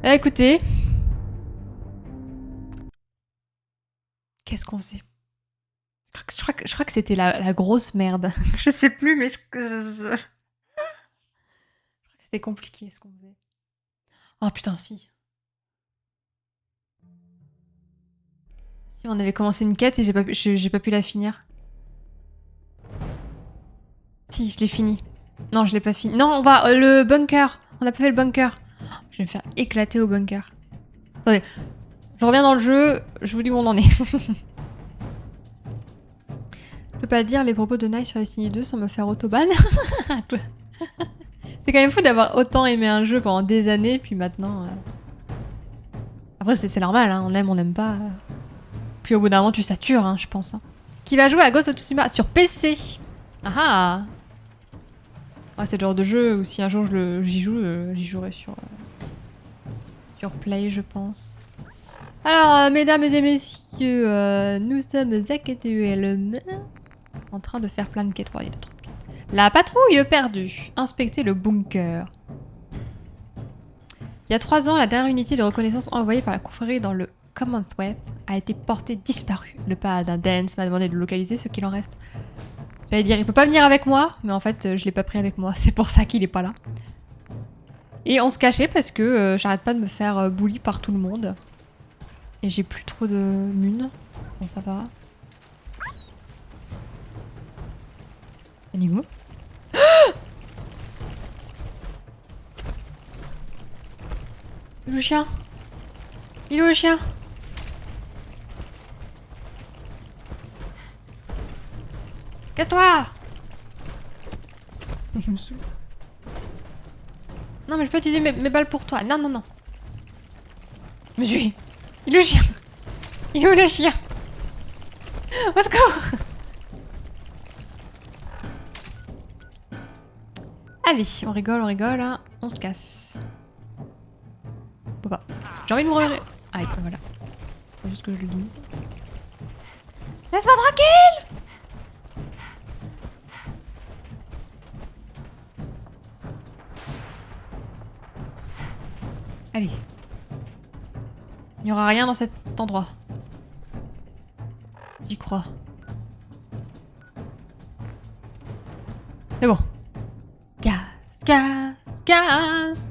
Écoutez. Qu'est-ce qu'on faisait? Je crois que c'était la grosse merde. Je sais plus, mais je crois que c'était compliqué ce qu'on faisait. Oh putain, si. Si, on avait commencé une quête et j'ai pas pu la finir. Si, je l'ai fini. Non, je l'ai pas fini. Non, on va... le bunker. On a pas fait le bunker. Je vais me faire éclater au bunker. Attendez. Je reviens dans le jeu. Je vous dis où on en est. Je peux pas dire les propos de Nice sur Destiny 2 sans me faire autoban. C'est quand même fou d'avoir autant aimé un jeu pendant des années, puis maintenant... Après, c'est normal, hein. On n'aime pas. Puis au bout d'un moment, tu satures, hein, je pense. Hein. Qui va jouer à Ghost of Tsushima sur PC? Ah ah. Ouais, c'est le genre de jeu où si un jour j'y joue, j'y jouerai sur Play, je pense. Alors, mesdames et messieurs, nous sommes actuellement en train de faire plein de quêtes. Ouais, il y a trop de quêtes. La patrouille perdue. Inspecter le bunker. Il y a 3 ans, la dernière unité de reconnaissance envoyée par la confrérie dans le Commonwealth a été portée disparue. Le paladin Dance m'a demandé de localiser ce qu'il en reste. J'allais dire, il peut pas venir avec moi, mais en fait, je l'ai pas pris avec moi. C'est pour ça qu'il est pas là. Et on se cachait parce que j'arrête pas de me faire bully par tout le monde. Et j'ai plus trop de munes. Bon, ça va. Anigo. Il est où le chien? Il est où le chien? Casse-toi! Il me saoule. Non mais je peux utiliser mes balles pour toi. Non, non, non. Je me suis... Il est où le chien? Il est où le chien? Au secours! Allez, on rigole, hein. On se casse. Faut pas. J'ai envie de mourir. Ah, et voilà. Faut juste que je le dise. Laisse-moi tranquille! Allez. Il n'y aura rien dans cet endroit. J'y crois. C'est bon. Gaz, gaz, gaz.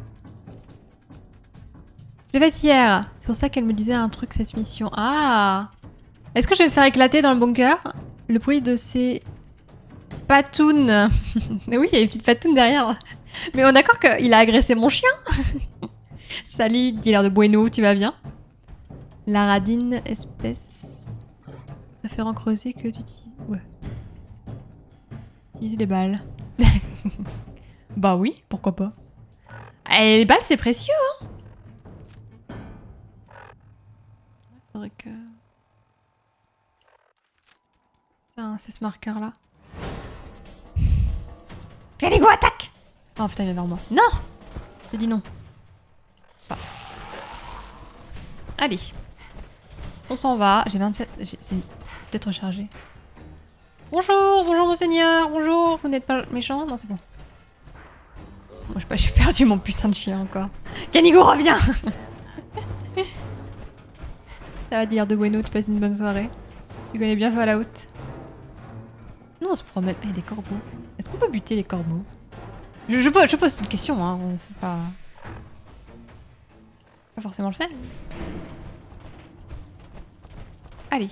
Je l'ai fait hier. C'est pour ça qu'elle me disait un truc cette mission. Ah! Est-ce que je vais me faire éclater dans le bunker? Le bruit de ces patounes. Mais oui, il y a des petites patounes derrière. Mais on est d'accord qu'il a agressé mon chien? Salut, dealer de Bueno, tu vas bien? La radine, espèce... préférant creuser que d'utiliser... Ouais. Utiliser des balles. Bah oui, pourquoi pas. Et les balles, c'est précieux, hein? Faudrait que... C'est ce marqueur-là. Galigo, attaque! Oh putain, il vient vers moi. Non! J'ai dit non. Pas. Allez. On s'en va. J'ai 27... C'est peut-être rechargé. Bonjour, bonjour monseigneur, bonjour. Vous n'êtes pas méchant? Non, c'est bon. Moi, je sais pas, j'ai perdu mon putain de chien encore. Canigo, reviens! Ça va dire de Bueno, tu passes une bonne soirée. Tu connais bien Fallout. Nous, on se promène. Il y a des corbeaux. Est-ce qu'on peut buter les corbeaux? Je pose toute question, hein. C'est pas... Pas forcément le faire. Allez.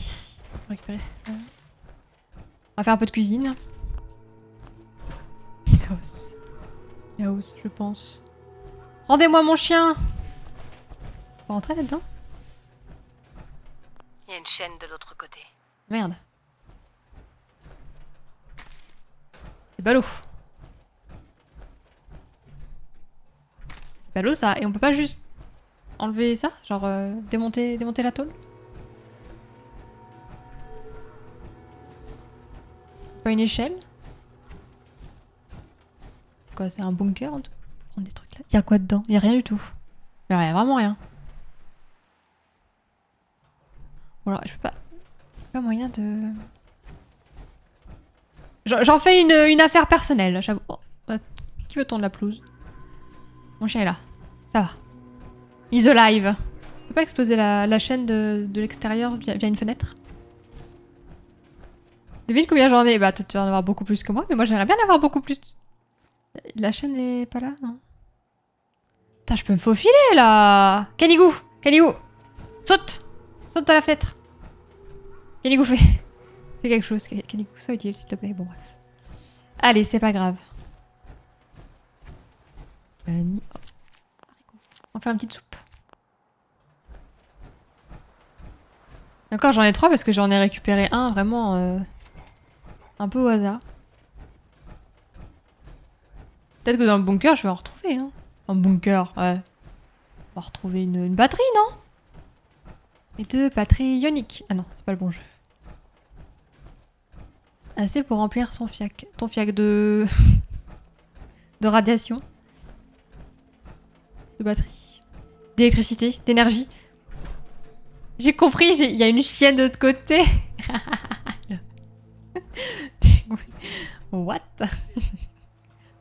On va récupérer ça. On va faire un peu de cuisine. Chaos. Chaos, je pense. Rendez-moi mon chien! On va rentrer là-dedans? Il y a une chaîne de l'autre côté. Merde. C'est ballot. C'est ballot ça. Et on peut pas juste enlever ça? Genre démonter la tôle? Pas une échelle? C'est quoi? C'est un bunker en tout? Prendre des trucs là. Y'a quoi dedans? Y'a rien du tout. Alors y'a vraiment rien. Voilà, je peux pas... Pas moyen de... J'en fais une affaire personnelle, j'avoue. Oh, qui veut tondre la pelouse? Mon chien est là. Ça va. Is alive. Je peux pas exploser la chaîne de l'extérieur via une fenêtre? Devine combien j'en ai? Bah, tu vas en avoir beaucoup plus que moi, mais moi j'aimerais bien en avoir beaucoup plus. La chaîne est pas là, non? Putain, je peux me faufiler là! Canigou! Canigou! Saute! Saute dans la fenêtre! Canigou, fais quelque chose. Canigou, sois utile s'il te plaît. Bon, bref. Allez, c'est pas grave. On va faire une petite soupe. Encore, j'en ai 3 parce que j'en ai récupéré un vraiment un peu au hasard. Peut-être que dans le bunker, je vais en retrouver. Hein. Dans le bunker, ouais. On va retrouver une batterie, non? Et 2 batteries ioniques. Ah non, c'est pas le bon jeu. Assez pour remplir son fiac. Ton fiac de... de radiation. De batterie. D'électricité. D'énergie. J'ai compris, il y a une chienne de l'autre côté. What?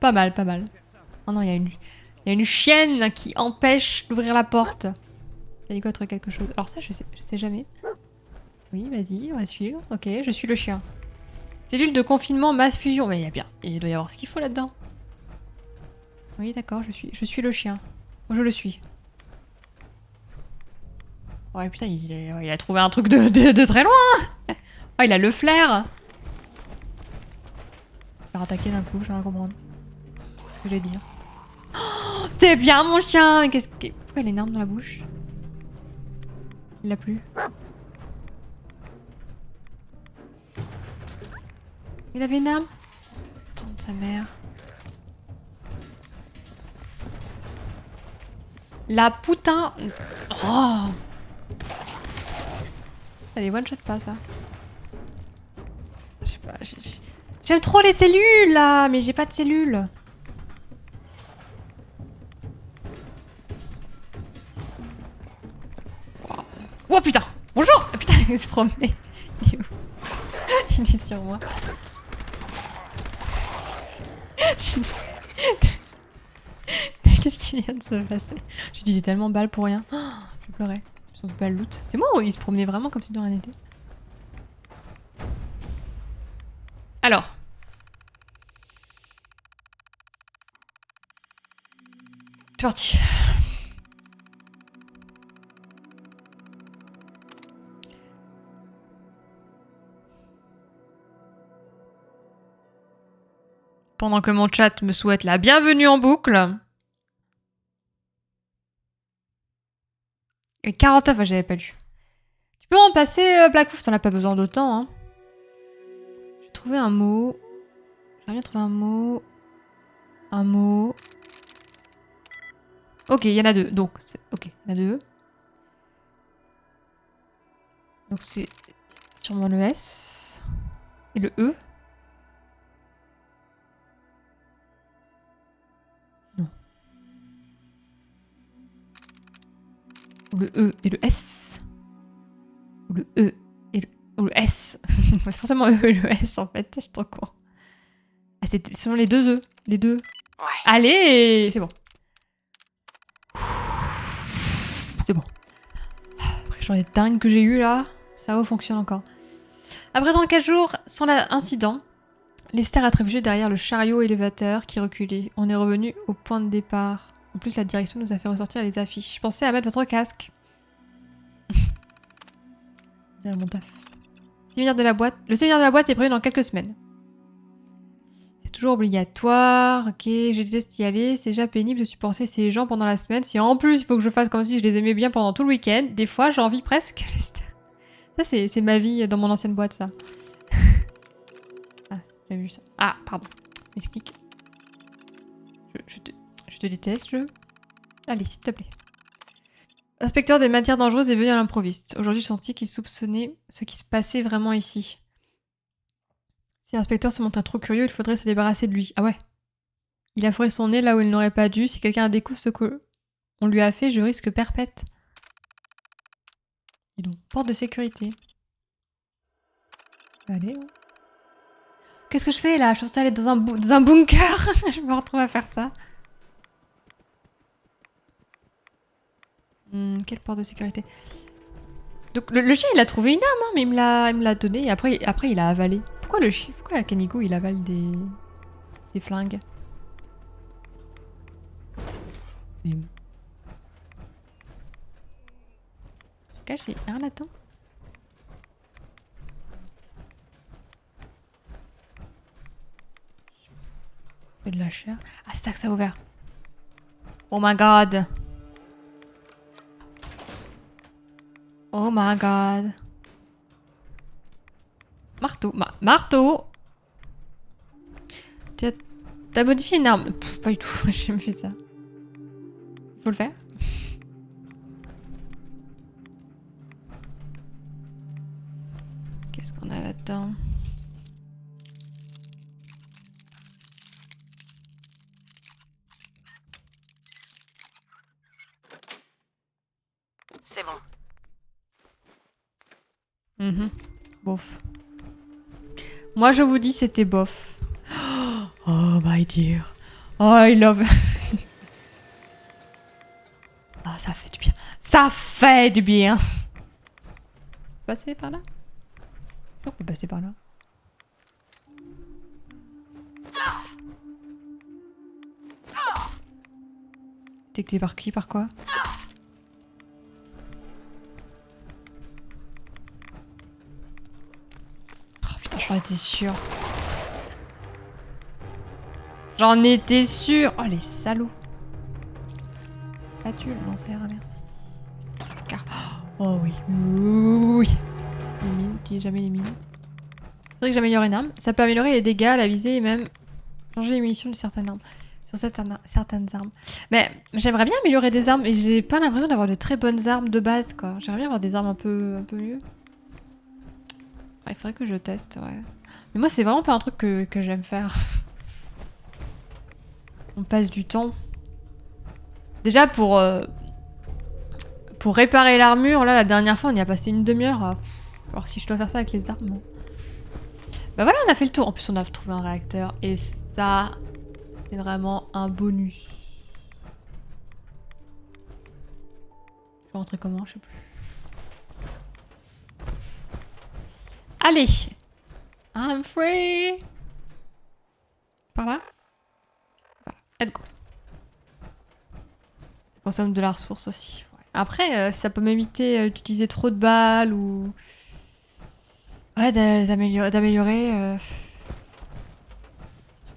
Pas mal, pas mal. Oh non, il y a une chienne qui empêche d'ouvrir la porte. T'as dit quoi, trouver quelque chose? Alors ça, je sais jamais. Oui, vas-y, on va suivre. Ok, je suis le chien. Cellule de confinement, masse fusion. Mais il y a bien, il doit y avoir ce qu'il faut là-dedans. Oui, d'accord, je suis le chien. Moi, je le suis. Ouais, putain, il a trouvé un truc de très loin. Oh, il a le flair. Il va attaquer d'un coup, je vais rien comprendre. Ce que je vais dire. Oh, c'est bien mon chien. Mais pourquoi il a une arme dans la bouche? Il l'a plus. Il avait une arme? Putain de sa mère. La putain. Oh. Ça les one-shot pas ça. Je sais pas. J'aime trop les cellules là, mais j'ai pas de cellules. Oh putain. Bonjour. Ah, putain, il se promenait. Il est où? Il est sur moi. Qu'est-ce qui vient de se passer? J'utilisais tellement balle pour rien. Oh, je pleurais. Je me pas le loot. C'est moi ou il se promenait vraiment comme si de rien n'était? Alors. C'est parti. Pendant que mon chat me souhaite la bienvenue en boucle. Et 49, j'avais pas lu. Tu peux en passer, Blackwood, t'en as pas besoin d'autant. Hein. J'ai trouvé un mot. J'aimerais bien trouver un mot. Un mot. Ok, il y en a 2. Donc, ok, il y en a 2. Donc c'est sûrement le S. Et le E. Non. Ou le E et le S. Ou le E et le... Ou le S. C'est forcément E et le S en fait. Je suis trop con. Ah, c'est selon les 2 E. Les 2. Ouais. Allez, c'est bon. C'est bon. Après, j'en ai dingue que j'ai eu là. Ça fonctionne encore. Après 34 jours sans incident, Lester a trébuché derrière le chariot élévateur qui reculait. On est revenu au point de départ. En plus, la direction nous a fait ressortir les affiches. Pensez à mettre votre casque. C'est mon taf. Le séminaire de la boîte est prévu dans quelques semaines. C'est toujours obligatoire. Ok, je déteste y aller. C'est déjà pénible de supporter ces gens pendant la semaine. Si en plus il faut que je fasse comme si je les aimais bien pendant tout le week-end, des fois j'ai envie presque. Ça c'est ma vie dans mon ancienne boîte ça. Ah, j'ai vu ça. Ah, pardon. M'explique. Je te déteste, je. Allez, s'il te plaît. Inspecteur des matières dangereuses est venu à l'improviste. Aujourd'hui, je sentis qu'il soupçonnait ce qui se passait vraiment ici. Si l'inspecteur se montrait trop curieux, il faudrait se débarrasser de lui. Ah ouais. Il a fourré son nez là où il n'aurait pas dû. Si quelqu'un découvre ce qu'on lui a fait, je risque perpète. Dis donc, porte de sécurité. Allez. Ouais. Qu'est-ce que je fais là? Je suis censée aller dans un bunker. Je me retrouve à faire ça. Quelle porte de sécurité? Donc le chien il a trouvé une arme, hein, mais il me l'a donné et après il a avalé. Pourquoi le chien, pourquoi Kaneko il avale des flingues? Mais... Caché, rien là-dedans. De la chair. Ah, c'est ça que ça a ouvert. Oh my god. Oh my god. Marteau. Marteau. T'as modifié une arme. Pff, pas du tout, j'ai jamais fait ça. Faut le faire. Qu'est-ce qu'on a là-dedans? C'est bon. Bof. Moi je vous dis c'était bof. Oh my dear. Oh I love. Ah ça fait du bien. Ça fait du bien. Passer par là? On peut passer par là. Détecté par qui? Par quoi? Oh putain, j'en étais sûre. J'en étais sûre. Oh les salauds. Là-tu? Non, ça ira, merci. Car... Oh oui. Oui. Les mines, n'utilise jamais les mines. C'est vrai que j'améliore une arme. Ça peut améliorer les dégâts, la visée et même changer les munitions de certaines armes. Sur certaines armes. Mais j'aimerais bien améliorer des armes et j'ai pas l'impression d'avoir de très bonnes armes de base quoi. J'aimerais bien avoir des armes un peu mieux. Ah, il faudrait que je teste, ouais. Mais moi c'est vraiment pas un truc que j'aime faire. On passe du temps. Déjà pour réparer l'armure, là la dernière fois on y a passé une demi-heure. Alors si je dois faire ça avec les armes. Bon. Bah voilà, on a fait le tour. En plus on a trouvé un réacteur et ça... C'est vraiment un bonus. Je vais rentrer comment? Je sais plus. Allez! I'm free! Par là? Voilà. Let's go. Ça consomme de la ressource aussi. Ouais. Après, ça peut m'éviter d'utiliser trop de balles ou... Ouais, d'améliorer...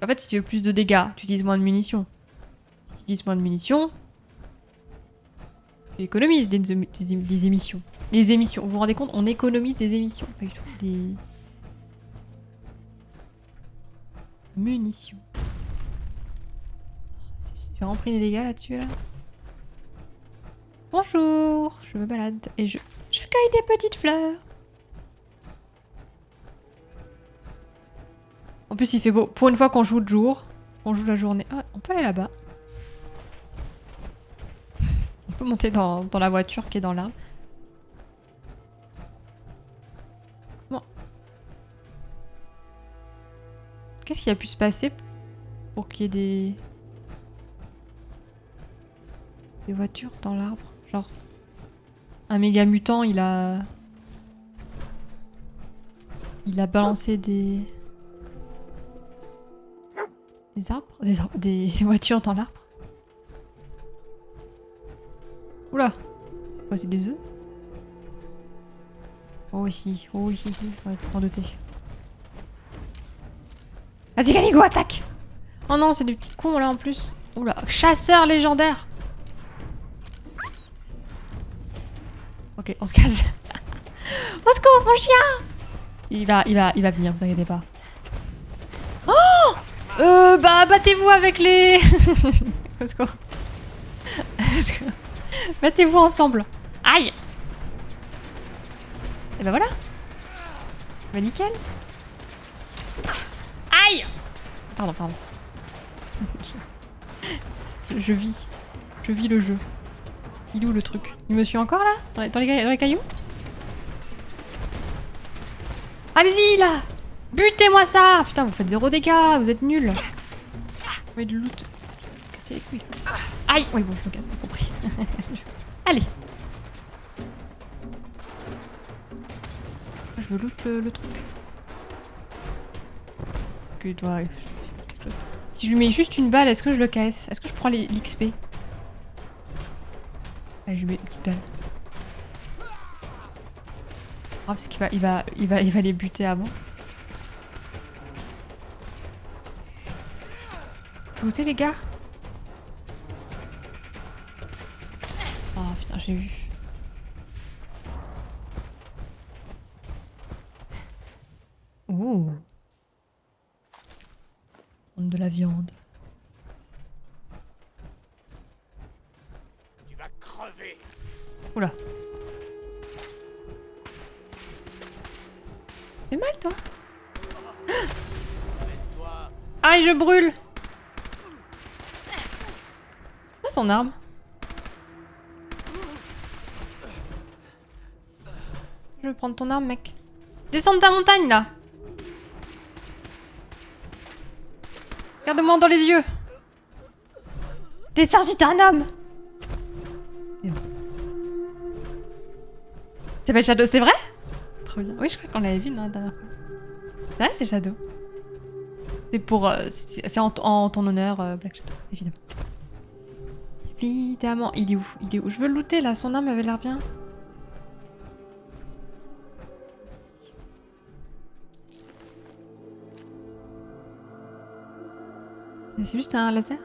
En fait, si tu veux plus de dégâts, tu utilises moins de munitions. Si tu utilises moins de munitions, tu économises des émissions. Des émissions. Vous vous rendez compte? On économise des émissions. Pas du tout. Des... munitions. J'ai vraiment pris des dégâts là-dessus, là. Bonjour, je me balade et je cueille des petites fleurs. En plus, il fait beau. Pour une fois qu'on joue de jour, on joue la journée. Ah, on peut aller là-bas. On peut monter dans la voiture qui est dans l'arbre. Bon. Qu'est-ce qui a pu se passer pour qu'il y ait des voitures dans l'arbre? Genre, un méga mutant, il a balancé des arbres? Des voitures dans l'arbre? Oula! C'est quoi, c'est des œufs? Oh ici, ici. Ouais, en douter. Vas-y Kaneko, attaque! Oh non, c'est des petits cons là en plus. Oula, chasseur légendaire! Ok, on se casse. Au secours, mon chien! Il va venir, vous inquiétez pas. Oh! Bah, battez-vous avec les... Au secours. Battez-vous ensemble. Aïe! Et bah voilà. Bah nickel. Aïe! Pardon. Je vis. Je vis le jeu. Il est où le truc? Il me suit encore là? Dans les cailloux? Allez-y là! Butez-moi ça! Putain, vous faites 0 dégâts, vous êtes nuls. Oui, de loot. Cassez les couilles. Aïe! Oui, bon, je me casse, j'ai compris. Allez! Je veux loot le truc. Que toi, si je lui mets juste une balle, est-ce que je le casse? Est-ce que je prends l'XP? Allez, je lui mets une petite balle. Le grave, c'est qu'il va les buter avant. Je peux looter les gars? Oh putain, j'ai vu. Ouh. De la viande. Tu vas crever. Oula. Fais mal toi. Aïe, je brûle. C'est quoi son arme? Je vais prendre ton arme, mec. Descends de ta montagne là. Regarde-moi dans les yeux. T'es sorti, t'es un homme. C'est bon. Ça s'appelle Shadow, c'est vrai? Trop bien. Oui, je crois qu'on l'avait vu non, la dernière fois. C'est vrai, c'est Shadow. C'est pour... c'est en ton honneur, Black Shadow, évidemment. Évidemment. Il est où? Il est où? Je veux le looter là, son arme avait l'air bien. C'est juste un laser?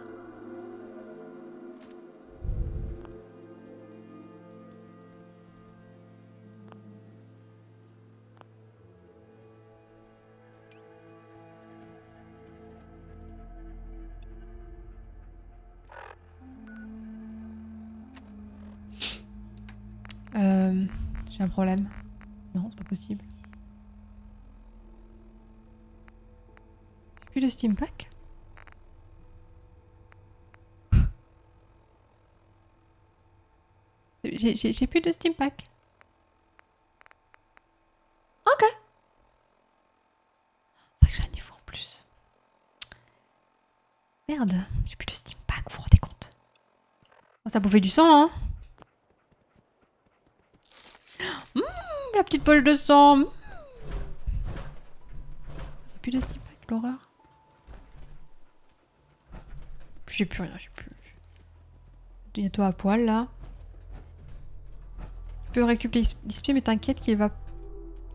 J'ai un problème. Non, c'est pas possible. J'ai plus de Steam Pack? J'ai plus de Steam Pack. Ok. C'est vrai que j'ai un niveau en plus. Merde, j'ai plus de Steam Pack, vous vous rendez compte? Oh, ça bouffait du sang, hein. La petite poche de sang. J'ai plus de Steam Pack, l'horreur. J'ai plus rien, j'ai plus. Il y a toi à poil, là. Tu peux récupérer l'XP, mais t'inquiète qu'il va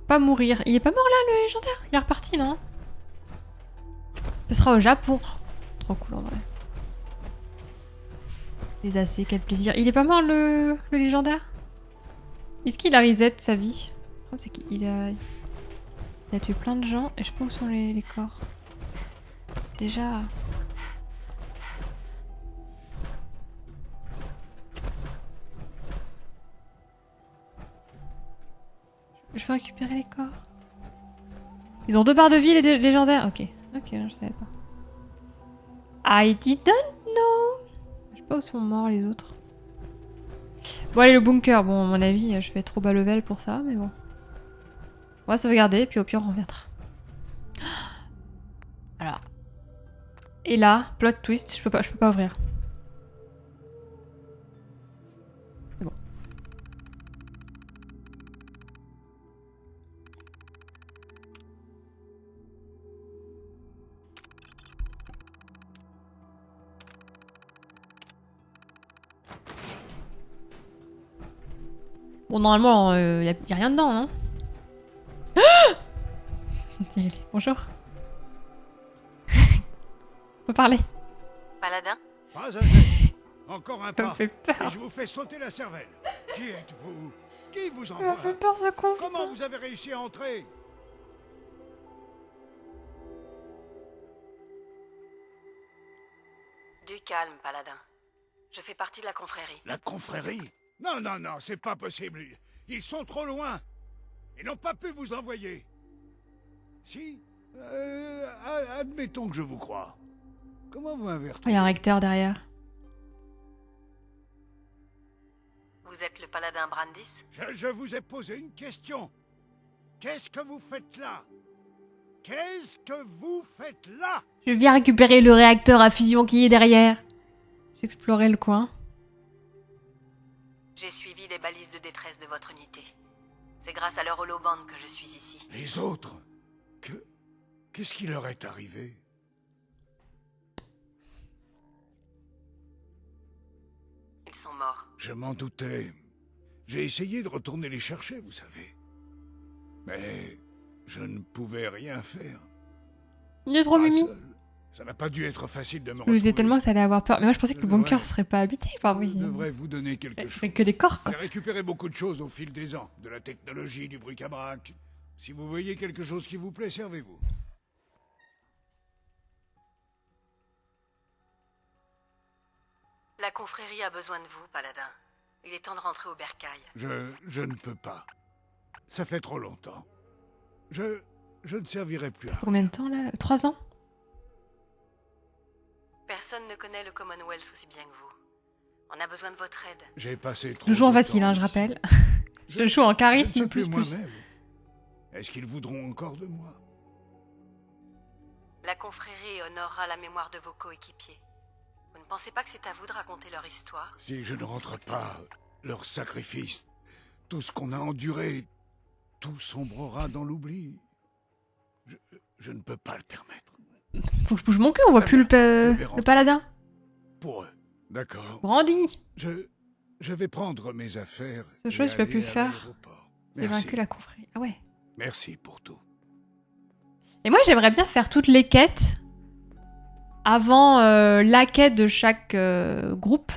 pas mourir. Il est pas mort là, le légendaire? Il est reparti, non? Ce sera au Japon. Trop cool en vrai. Les AC, quel plaisir. Il est pas mort le légendaire? Est-ce qu'il a reset sa vie? Le problème c'est qu'il a tué plein de gens et je sais pas où sont les corps. Déjà... Je veux récupérer les corps. Ils ont 2 barres de vie, les légendaires. Ok. Ok, non, je savais pas. I didn't know. Je sais pas où sont morts les autres. Bon, allez, le bunker. Bon, à mon avis, je vais être trop bas level pour ça, mais bon. On va sauvegarder, puis au pire, on reviendra. Alors. Et là, plot twist, je peux pas ouvrir. C'est bon. Bon, normalement, y a rien dedans, non? Bonjour. On peut parler. Paladin? Pas un geste. Encore un Ça me pas. fait peur. Et je vous fais sauter la cervelle. Qui êtes-vous? Qui vous Ça me envoie? fait peur ce con. Comment vous avez réussi à entrer? Du calme, Paladin. Je fais partie de la confrérie. La confrérie? Non, non, non, c'est pas possible. Ils sont trop loin. Ils n'ont pas pu vous envoyer. Si? Admettons que je vous crois. Comment vous m'avez retrouvé? Il y a un recteur derrière. Vous êtes le paladin Brandis? Je vous ai posé une question. Qu'est-ce que vous faites là? Qu'est-ce que vous faites là? Je viens récupérer le réacteur à fusion qui est derrière. J'explorais le coin. J'ai suivi les balises de détresse de votre unité. C'est grâce à leur holoband que je suis ici. Les autres? Qu'est-ce qui leur est arrivé? Ils sont morts. Je m'en doutais. J'ai essayé de retourner les chercher, vous savez. Mais je ne pouvais rien faire. Il est trop Pas mimi. seul. Ça n'a pas dû être facile de me Je me retrouver. disais tellement que t'allais avoir peur. Mais moi, je pensais que le bunker Ouais. serait pas habité par Je oui. devrais vous donner quelque Il y chose. aurait que des corps, quoi. J'ai récupéré beaucoup de choses au fil des ans. De la technologie, du bric-à-brac. Si vous voyez quelque chose qui vous plaît, servez-vous. La confrérie a besoin de vous, Paladin. Il est temps de rentrer au bercail. Je ne peux pas. Ça fait trop longtemps. Je ne servirai plus à... Combien de temps, là 3 ans? Personne ne connaît le Commonwealth aussi bien que vous. On a besoin de votre aide. J'ai passé trop Je joue en de facile, temps hein, je ici. rappelle. Je joue en Je ne charisme suis plus. moi-même. Est-ce qu'ils voudront encore de moi? La confrérie honorera la mémoire de vos coéquipiers. Vous ne pensez pas que c'est à vous de raconter leur histoire? Si je ne rentre pas, leur sacrifice, tout ce qu'on a enduré, tout sombrera dans l'oubli. Je ne peux pas le permettre. Faut que je bouge mon cul, on voit Très plus le, bien, je vais le rentrer. paladin. Pour eux. D'accord. Grandi. Je vais prendre mes affaires. Ce et choix, tu vas plus aller le à faire. l'aéroport. J'ai Merci. vaincu la confrérie. Ah ouais. Merci pour tout. Et moi, j'aimerais bien faire toutes les quêtes avant la quête de chaque groupe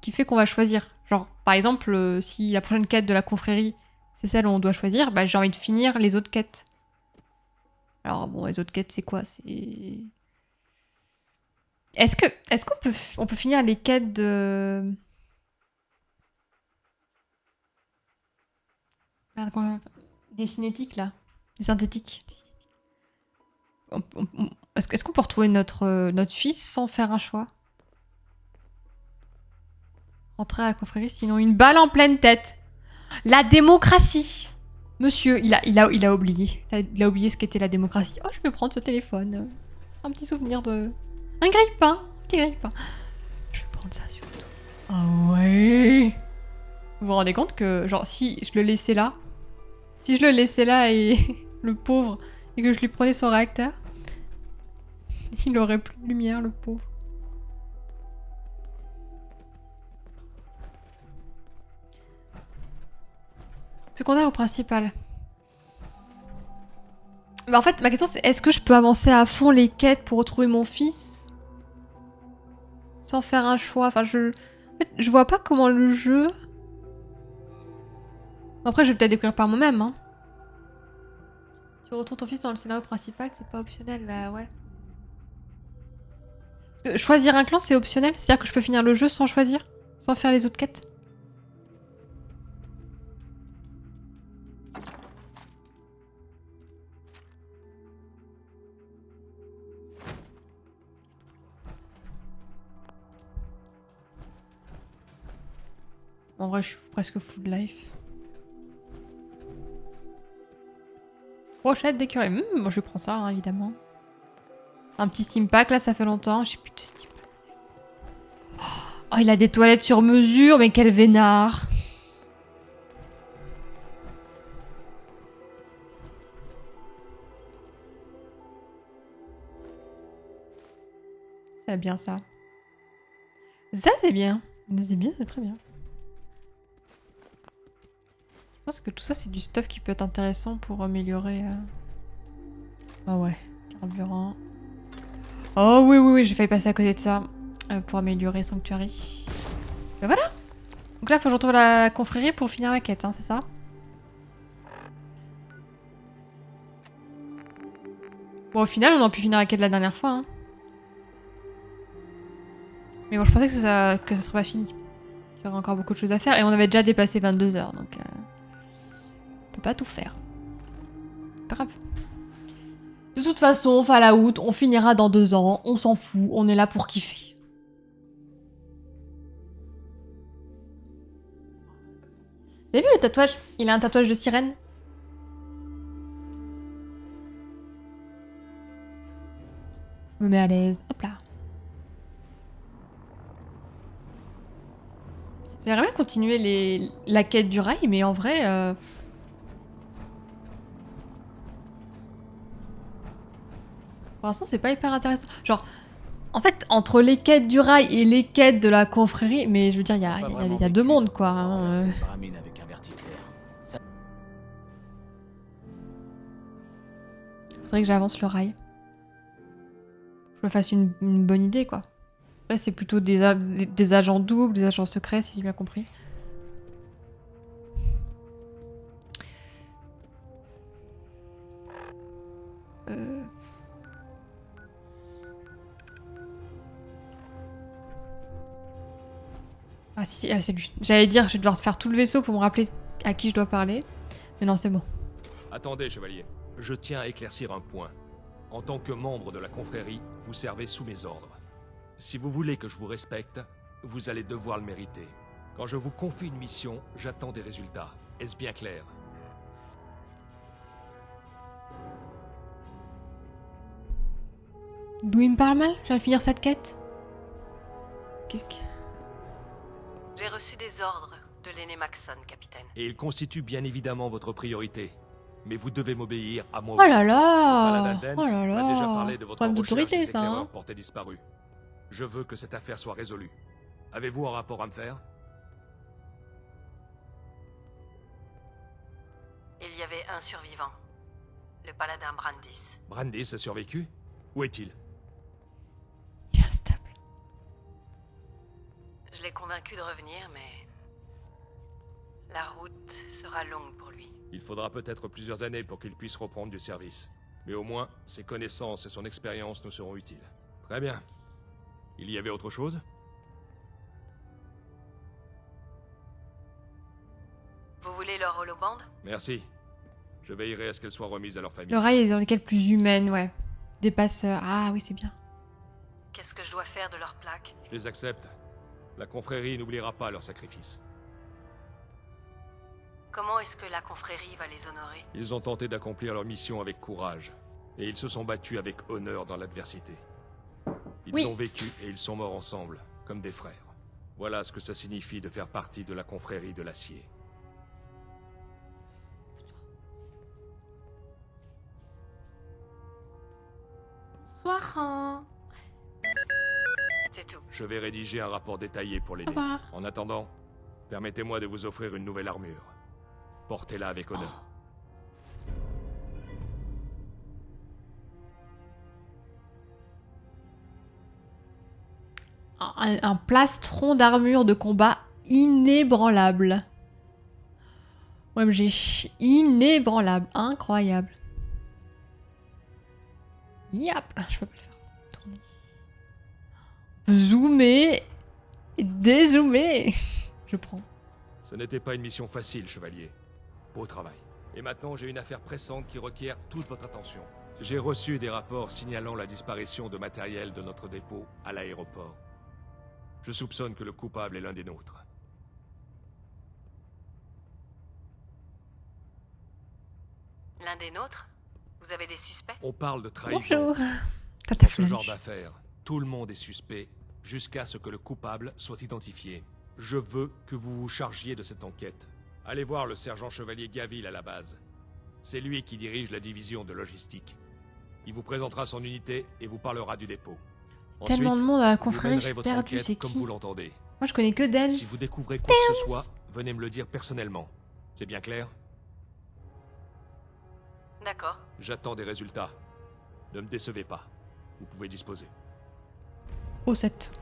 qui fait qu'on va choisir. Genre, par exemple, si la prochaine quête de la confrérie, c'est celle où on doit choisir, bah j'ai envie de finir les autres quêtes. Alors bon, les autres quêtes, c'est quoi? C'est... Est-ce qu'on peut finir les quêtes de... Merde, des cinétiques, là. Des synthétiques. Est-ce qu'on peut retrouver notre fils sans faire un choix? Rentrer à la confrérie, sinon une balle en pleine tête. La démocratie. Monsieur, il a oublié. Il a oublié ce qu'était la démocratie. Oh, je vais prendre ce téléphone. C'est un petit souvenir de... Un grille-pain. Un petit grille-pain. Je vais prendre ça surtout. Ah ouais. Vous vous rendez compte que, genre, si je le laissais là... Si je le laissais là et... le pauvre... Et que je lui prenais son réacteur... Il aurait plus de lumière, le pauvre. Secondaire ou principal? Bah en fait, ma question c'est est-ce que je peux avancer à fond les quêtes pour retrouver mon fils sans faire un choix? Enfin, en fait, je vois pas comment le jeu... Après, je vais peut-être découvrir par moi-même, hein. Tu retrouves ton fils dans le scénario principal, c'est pas optionnel, bah ouais. Parce que choisir un clan, c'est optionnel? C'est-à-dire que je peux finir le jeu sans choisir? Sans faire les autres quêtes? En vrai, je suis presque full life. Brochette d'écureuil. Moi, je prends ça, hein, évidemment. Un petit steam pack, là, ça fait longtemps. J'ai plus de steam pack. Oh, il a des toilettes sur mesure, mais quel vénard. C'est bien, ça. Ça, c'est bien. C'est bien, c'est très bien. Je pense que tout ça, c'est du stuff qui peut être intéressant pour améliorer... Ah ouais, carburant. Oh oui, oui, oui, j'ai failli passer à côté de ça. Pour améliorer Sanctuary. Ben voilà. Donc là, il faut que je retrouve la confrérie pour finir ma quête, hein, c'est ça? Bon, au final, on aurait pu finir la quête la dernière fois, hein. Mais bon, je pensais que ça serait pas fini. Il y aurait encore beaucoup de choses à faire. Et on avait déjà dépassé 22 heures, donc... on peut pas tout faire. C'est pas grave. De toute façon, Fallout, on finira dans 2 ans. On s'en fout, on est là pour kiffer. Vous avez vu le tatouage? Il a un tatouage de sirène. Je me mets à l'aise. Hop là. J'aimerais bien continuer la quête du rail, mais en vrai... Pour l'instant, c'est pas hyper intéressant. Genre, en fait, entre les quêtes du rail et les quêtes de la confrérie, mais je veux dire, il y a deux mondes, quoi. Hein. Faudrait que j'avance le rail. Je me fasse une bonne idée, quoi. Là, c'est plutôt des agents doubles, des agents secrets, si j'ai bien compris. Ah si, ah, c'est lui. J'allais dire, je vais devoir faire tout le vaisseau pour me rappeler à qui je dois parler. Mais non, c'est bon. Attendez, chevalier. Je tiens à éclaircir un point. En tant que membre de la confrérie, vous servez sous mes ordres. Si vous voulez que je vous respecte, vous allez devoir le mériter. Quand je vous confie une mission, j'attends des résultats. Est-ce bien clair? D'où il me parle mal? Je viens de finir cette quête. Qu'est-ce que... J'ai reçu des ordres de l'aîné Maxon, capitaine. Et il constitue bien évidemment votre priorité. Mais vous devez m'obéir à moi Oh aussi. là là! Paladin Oh Dance là m'a déjà là! parlé de votre Problème recherche d'autorité, des ça, éclaireurs hein? portés disparus. Je veux que cette affaire soit résolue. Avez-vous un rapport à me faire? Il y avait un survivant. Le paladin Brandis. Brandis a survécu? Où est-il? Il est instable. Je l'ai convaincu de revenir, mais... la route sera longue pour lui. Il faudra peut-être plusieurs années pour qu'il puisse reprendre du service. Mais au moins, ses connaissances et son expérience nous seront utiles. Très bien. Il y avait autre chose? Vous voulez leur holobande? Merci. Je veillerai à ce qu'elles soient remises à leur famille. Le rail est dans lesquelles plus humaines, ouais. Des passeurs. Ah oui, c'est bien. Qu'est-ce que je dois faire de leurs plaques? Je les accepte. La confrérie n'oubliera pas leur sacrifice. Comment est-ce que la confrérie va les honorer? Ils ont tenté d'accomplir leur mission avec courage. Et ils se sont battus avec honneur dans l'adversité. Ils ont vécu et ils sont morts ensemble, comme des frères. Voilà ce que ça signifie de faire partie de la confrérie de l'acier. Bonsoir. C'est tout. Je vais rédiger un rapport détaillé pour l'aîné. revoir. En attendant, permettez-moi de vous offrir une nouvelle armure. Portez-la avec honneur. Un plastron d'armure de combat inébranlable. OMG, inébranlable, incroyable. Yap, je peux pas le faire tourner. Zoomer, dézoomer. Je prends. Ce n'était pas une mission facile, chevalier. Beau travail. Et maintenant, j'ai une affaire pressante qui requiert toute votre attention. J'ai reçu des rapports signalant la disparition de matériel de notre dépôt à l'aéroport. Je soupçonne que le coupable est l'un des nôtres. L'un des nôtres? Vous avez des suspects? On parle de trahison. Bonjour. Dans Tata ce genre Flunch. d'affaires, tout le monde est suspect jusqu'à ce que le coupable soit identifié. Je veux que vous vous chargiez de cette enquête. Allez voir le sergent chevalier Gavil à la base. C'est lui qui dirige la division de logistique. Il vous présentera son unité et vous parlera du dépôt. Tellement de monde à la confrérie, je mènerez suis votre perdue, enquête c'est comme qui? vous l'entendez. Moi je connais que Dance. Si vous découvrez quoi que ce soit, venez me le dire personnellement. C'est bien clair? D'accord. J'attends des résultats. Ne me décevez pas. Vous pouvez disposer. Au 7.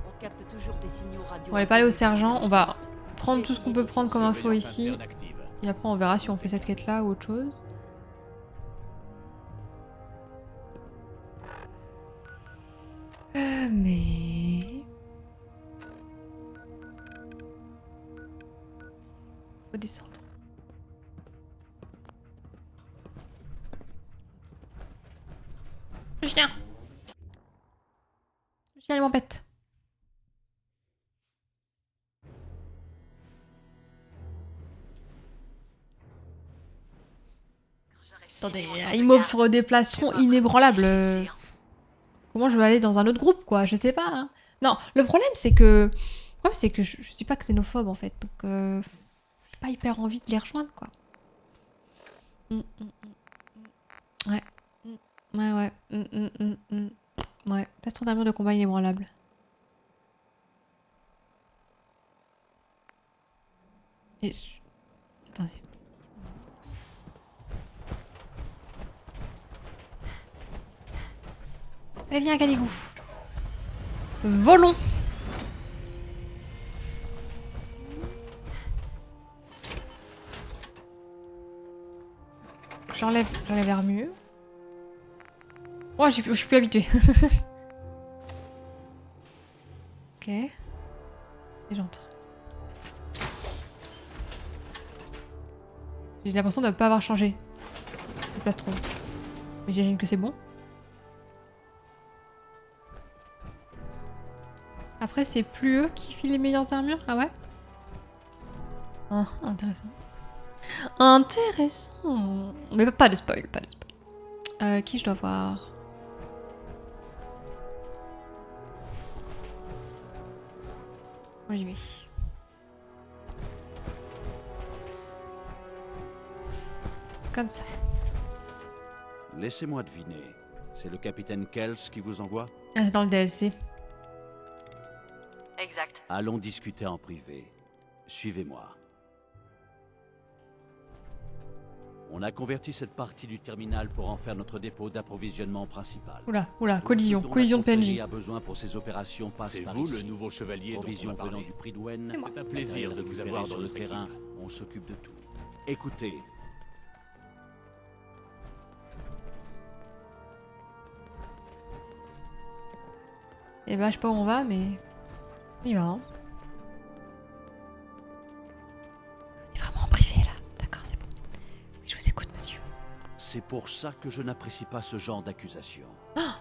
On capte toujours des signaux radio. On va aller parler au sergent, on va prendre tout ce qu'on peut prendre comme info ici. Et après on verra si on fait cette quête là ou autre chose. Mais... Faut descendre. Chien. Chien il m'embête. Attendez, il m'offre des plastrons inébranlables. Comment je vais aller dans un autre groupe, quoi? Je sais pas. Hein. Non, le problème, c'est que... je suis pas xénophobe, en fait. Donc, j'ai pas hyper envie de les rejoindre, quoi. Ouais. Ouais, ouais. Ouais, place ton armure de combat inébranlable. Et... Attendez. Allez, viens, Galigou. Volons. J'enlève l'armure. Oh, je suis plus habituée. Ok. Et j'entre. J'ai l'impression de ne pas avoir changé. Le plastron. Mais j'imagine que c'est bon. Après, c'est plus eux qui filent les meilleures armures? Ah ouais? Ah, intéressant. Intéressant. Mais pas de spoil, pas de spoil. Qui je dois voir? Moi j'y vais. Comme ça. Laissez-moi deviner. C'est le capitaine Kells qui vous envoie? Ah, c'est dans le DLC. Exact. Allons discuter en privé. Suivez-moi. On a converti cette partie du terminal pour en faire notre dépôt d'approvisionnement principal. Oula, collision, Tout ce dont collision la de PNJ. confrérie a besoin pour ses opérations passe C'est par vous ici. le nouveau chevalier dont on Provisions a venant parlé. du Prydwen. C'est un plaisir de vous avoir sur dans le notre terrain. équipe. On s'occupe de tout. Écoutez, Et bah, je sais pas où on va, mais. On y va, hein. On est vraiment en privé là. D'accord, c'est bon. Je vous écoute, monsieur. c'est pour ça que je n'apprécie pas ce genre d'accusation.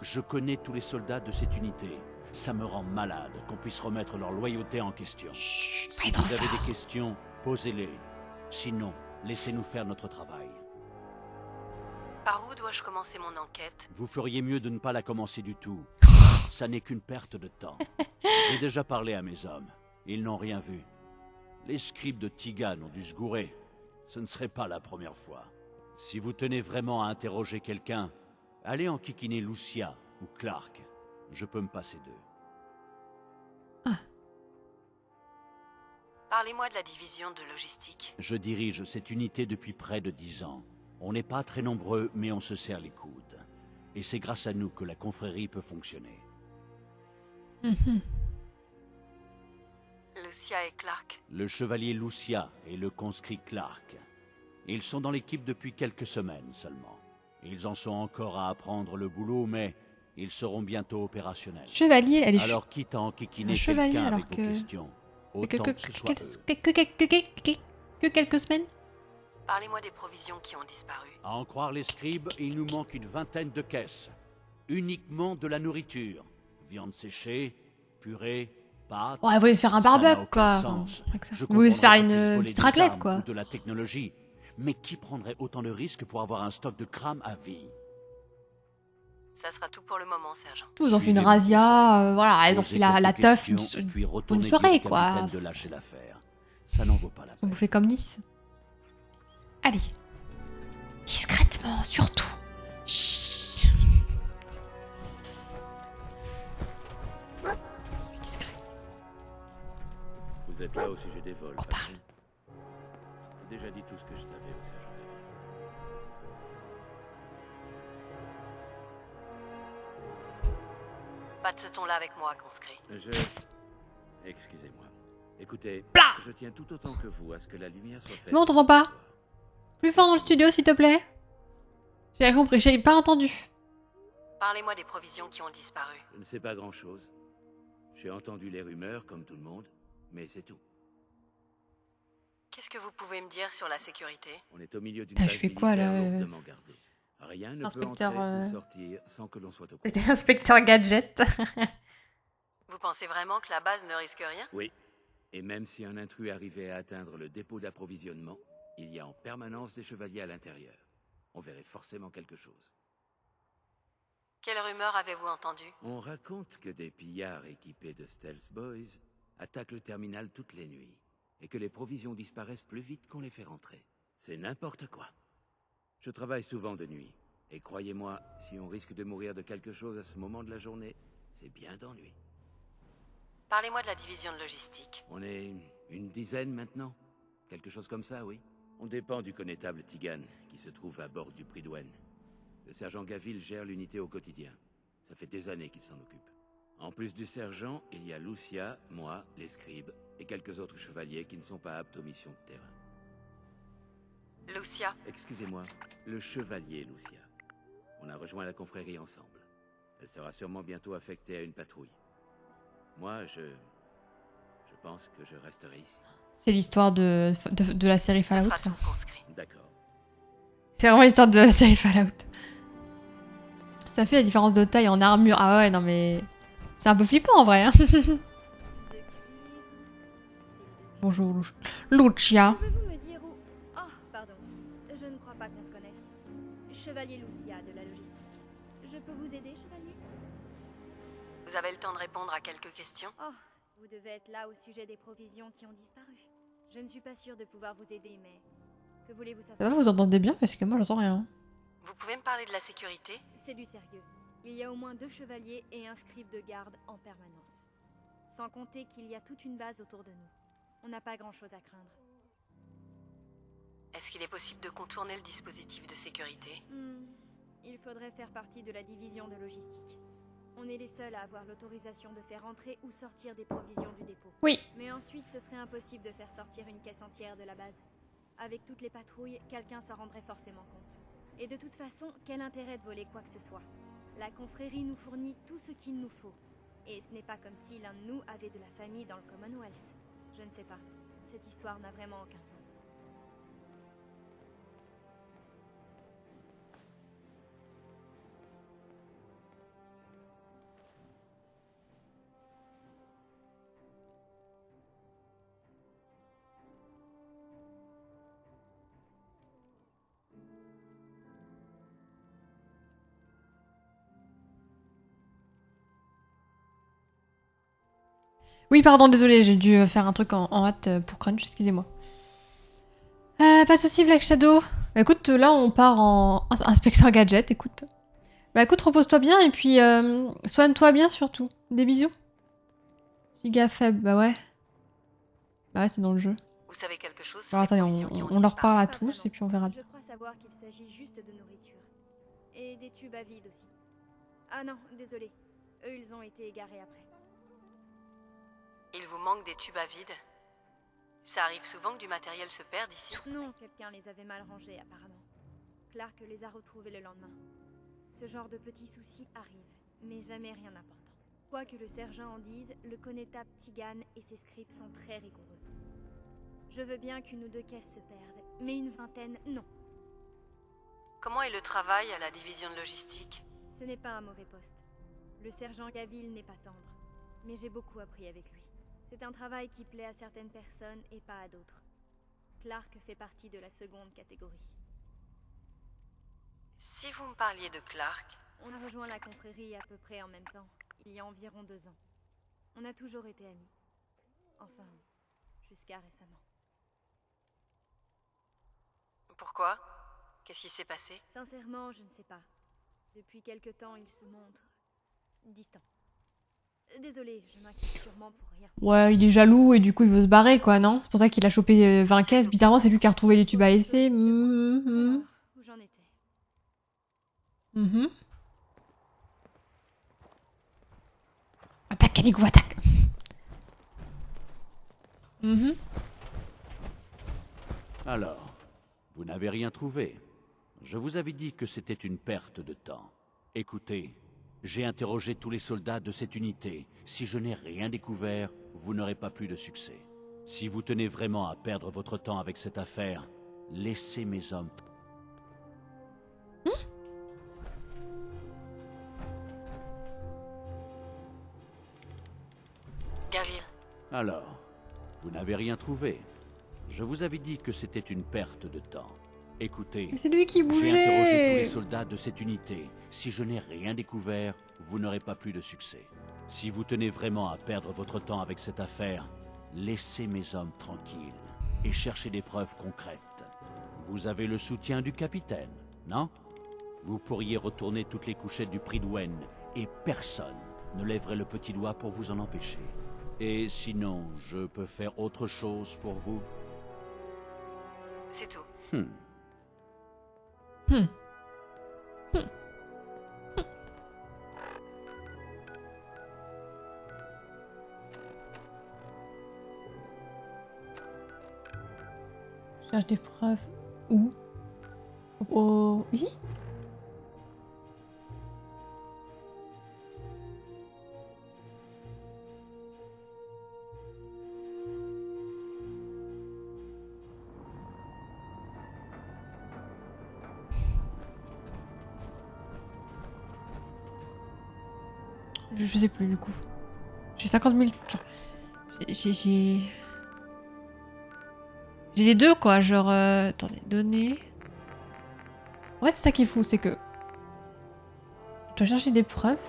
Je connais tous les soldats de cette unité. Ça me rend malade qu'on puisse remettre leur loyauté en question. Chut, pas Si trop vous avez fort. des questions, posez-les. Sinon, laissez-nous faire notre travail. Par où dois-je commencer mon enquête? Vous feriez mieux de ne pas la commencer du tout. Ça n'est qu'une perte de temps. J'ai déjà parlé à mes hommes. Ils n'ont rien vu. Les scribes de Tigan ont dû se gourer. Ce ne serait pas la première fois. Si vous tenez vraiment à interroger quelqu'un, allez enquiquiner Lucia ou Clark. Je peux me passer d'eux. Parlez-moi de la division de logistique. Je dirige cette unité depuis près de 10 ans. On n'est pas très nombreux, mais on se serre les coudes. Et c'est grâce à nous que la confrérie peut fonctionner. Lucia et Clark. Le chevalier Lucia et le conscrit Clark. Ils sont dans l'équipe depuis quelques semaines seulement. Ils en sont encore à apprendre le boulot, mais ils seront bientôt opérationnels. Chevalier, elle est Alors quitte à enquiquiner un chevalier, quelqu'un alors avec vos que- questions, que, autant que, que ce soit eux. que quelques semaines. Parlez-moi des provisions qui ont disparu. À en croire les scribes, il nous manque une vingtaine de caisses. Uniquement de la nourriture. Viande séchée, purée, pâtes. Ouais, vous voulez se faire un Ça n'a barbecue, aucun quoi. sens. Avec ça. Je Vous voulez se faire comprendrais qu'on puisse une voler petite des raclette, armes quoi. ou de la technologie. Mais qui prendrait autant de risques pour avoir un stock de crâmes à vie? Ça sera tout pour le moment, sergent. Ils ont fait une Suivez mon conseil. razzia, voilà, ils ont Posez fait la quelques teuf questions, puis une retournez dire soirée, au quoi. capitaine de lâcher l'affaire. Ça n'en vaut pas la Ils ont peine. bouffé comme 10. Allez. Discrètement, surtout. Chut. Discret. Vous êtes là au sujet des vols. Qu'on patron. J'ai déjà dit tout ce que je savais au sergent Levy. Pas de ce ton-là avec moi, conscrit. Excusez-moi. Écoutez, Plah je tiens tout autant que vous à ce que la lumière soit faite. C'est bon, on t'entend pas? Plus fort dans le studio, s'il te plaît. J'ai compris, j'ai pas entendu. Parlez-moi des provisions qui ont disparu. Je ne sais pas grand-chose. J'ai entendu les rumeurs, comme tout le monde, mais c'est tout. Qu'est-ce que vous pouvez me dire sur la sécurité? On est au milieu d'une Putain, base je fais quoi, militaire là, lourdement gardée. Rien ne peut Inspecteur, entrer ou sortir sans que l'on soit au courant. C'était inspecteur gadget. Vous pensez vraiment que la base ne risque rien? Oui. Et même si un intrus arrivait à atteindre le dépôt d'approvisionnement, il y a en permanence des chevaliers à l'intérieur. On verrait forcément quelque chose. Quelle rumeur avez-vous entendue? On raconte que des pillards équipés de Stealth Boys attaquent le terminal toutes les nuits, et que les provisions disparaissent plus vite qu'on les fait rentrer. C'est n'importe quoi. Je travaille souvent de nuit, Et croyez-moi, si on risque de mourir de quelque chose à ce moment de la journée, c'est bien d'ennui. Parlez-moi de la division de logistique. On est une dizaine maintenant. Quelque chose comme ça, oui. On dépend du connétable Tigan, qui se trouve à bord du Prydwen. Le sergent Gavil gère l'unité au quotidien. Ça fait des années qu'il s'en occupe. En plus du sergent, il y a Lucia, moi, les scribes, et quelques autres chevaliers qui ne sont pas aptes aux missions de terrain. Lucia, Excusez-moi, le chevalier Lucia. On a rejoint la confrérie ensemble. Elle sera sûrement bientôt affectée à une patrouille. Moi, je pense que je resterai ici. C'est l'histoire de la série ce Fallout, sera ça. tout, conscrit. D'accord. C'est vraiment l'histoire de la série Fallout. Ça fait la différence de taille en armure. Ah ouais, non mais... C'est un peu flippant en vrai. Hein. Bonjour, Lucia. Pouvez-vous me dire où... Oh, pardon. Je ne crois pas qu'on se connaisse. Chevalier Lucia de la logistique. Je peux vous aider, chevalier? Vous avez le temps de répondre à quelques questions? Oh, vous devez être là au sujet des provisions qui ont disparu. Je ne suis pas sûre de pouvoir vous aider, mais... Que voulez-vous Ça va, savoir? vous entendez bien? Parce que moi, j'entends rien. Vous pouvez me parler de la sécurité? C'est du sérieux. Il y a au moins 2 chevaliers et un scribe de garde en permanence. Sans compter qu'il y a toute une base autour de nous. On n'a pas grand-chose à craindre. Est-ce qu'il est possible de contourner le dispositif de sécurité? Il faudrait faire partie de la division de logistique. On est les seuls à avoir l'autorisation de faire entrer ou sortir des provisions du dépôt. Oui. Mais ensuite, ce serait impossible de faire sortir une caisse entière de la base. Avec toutes les patrouilles, quelqu'un s'en rendrait forcément compte. Et de toute façon, quel intérêt de voler quoi que ce soit? La confrérie nous fournit tout ce qu'il nous faut. Et ce n'est pas comme si l'un de nous avait de la famille dans le Commonwealth. Je ne sais pas. Cette histoire n'a vraiment aucun sens. Oui, pardon, désolé, j'ai dû faire un truc en hâte pour Crunch, excusez-moi. Pas de soucis, Black Shadow. Bah écoute, là on part en inspecteur gadget, écoute. Bah écoute, repose-toi bien et puis soigne-toi bien surtout. Des bisous. Giga faible, bah ouais. Bah ouais, c'est dans le jeu. Vous savez quelque chose sur Alors les attendez, provisions qui ont on leur disparu? parle à Pas tous vraiment. et puis on verra. Je crois savoir qu'il s'agit juste de nourriture. Et des tubes à vide aussi. Ah non, désolé. Eux, ils ont été égarés après. Il vous manque des tubes à vide? Ça arrive souvent que du matériel se perde ici? Non, quelqu'un les avait mal rangés apparemment. Clark les a retrouvés le lendemain. Ce genre de petits soucis arrive, mais jamais rien d'important. Quoi que le sergent en dise, le connétable Tigan et ses scripts sont très rigoureux. Je veux bien qu'une ou 2 caisses se perdent, mais une vingtaine, non. Comment est le travail à la division de logistique? Ce n'est pas un mauvais poste. Le sergent Gavil n'est pas tendre, mais j'ai beaucoup appris avec lui. C'est un travail qui plaît à certaines personnes et pas à d'autres. Clark fait partie de la seconde catégorie. Si vous me parliez de Clark, On a rejoint la confrérie à peu près en même temps, il y a environ 2 ans. On a toujours été amis. Enfin, jusqu'à récemment. pourquoi? Qu'est-ce qui s'est passé? Sincèrement, je ne sais pas. Depuis quelque temps, il se montre distant. Désolé, je m'inquiète sûrement pour rien. Ouais, il est jaloux et du coup il veut se barrer quoi, non? C'est pour ça qu'il a chopé 20 caisses. Bizarrement, c'est lui qui a retrouvé les tubes à essai. Alors, où j'en étais? Attaque, Caligou, attaque. Alors, vous n'avez rien trouvé. Je vous avais dit que c'était une perte de temps. Écoutez, j'ai interrogé tous les soldats de cette unité. Si je n'ai rien découvert, vous n'aurez pas plus de succès. Si vous tenez vraiment à perdre votre temps avec cette affaire, laissez mes hommes. Gavil, Alors, vous n'avez rien trouvé. Je vous avais dit que c'était une perte de temps. Écoutez, Mais c'est lui qui j'ai interrogé tous les bougeait. soldats de cette unité. Si je n'ai rien découvert, vous n'aurez pas plus de succès. Si vous tenez vraiment à perdre votre temps avec cette affaire, laissez mes hommes tranquilles et cherchez des preuves concrètes. Vous avez le soutien du capitaine, non? Vous pourriez retourner toutes les couchettes du Prydwen, et personne ne lèverait le petit doigt pour vous en empêcher. Et sinon, je peux faire autre chose pour vous? C'est tout. Je cherche des preuves. Où? Oh, oui? Je sais plus du coup. J'ai 50 000... J'ai les deux quoi, genre... Attendez, données... En fait c'est ça qui est fou, c'est que... Je dois chercher des preuves.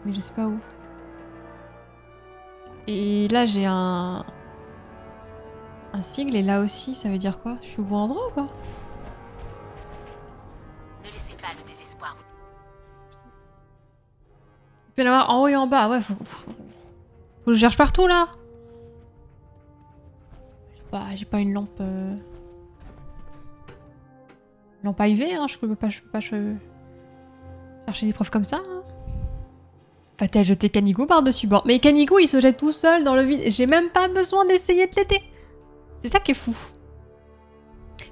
Mais je sais pas où. Et là j'ai un sigle et là aussi, ça veut dire quoi? Je suis au bon endroit ou pas? Ne laissez pas le désespoir vous... Il peut y en avoir en haut et en bas, ouais, faut que je cherche partout là. J'ai pas une lampe... Lampe à UV, hein, je peux pas chercher des preuves comme ça. Hein. Va-t-elle jeter Kanigou par-dessus bord? Mais Kanigou il se jette tout seul dans le vide, j'ai même pas besoin d'essayer de l'aider. C'est ça qui est fou.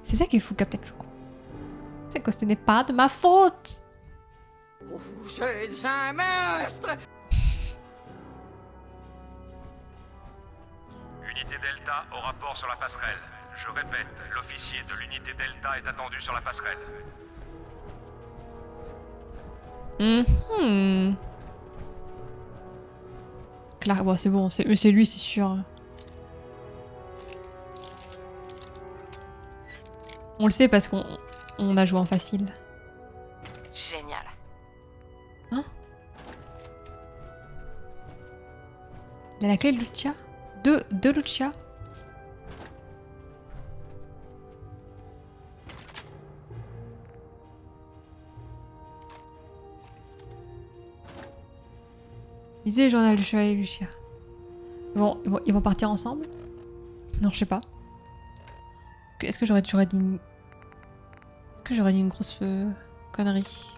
C'est ça qui est fou, Captain Choco. C'est que ce n'est pas de ma faute. Vous êtes un monstre! Unité Delta au rapport sur la passerelle. Je répète, l'officier de l'unité Delta est attendu sur la passerelle. Clark, bon c'est bon, c'est lui c'est sûr. On le sait parce qu'on a joué en facile. Génial. Hein? Il a la clé de Lucia? De Lucia? Lisez le journal du chevalier Lucia. Ils vont partir ensemble? Non, je sais pas. Est-ce que j'aurais dit une... Est-ce que j'aurais dit une grosse connerie?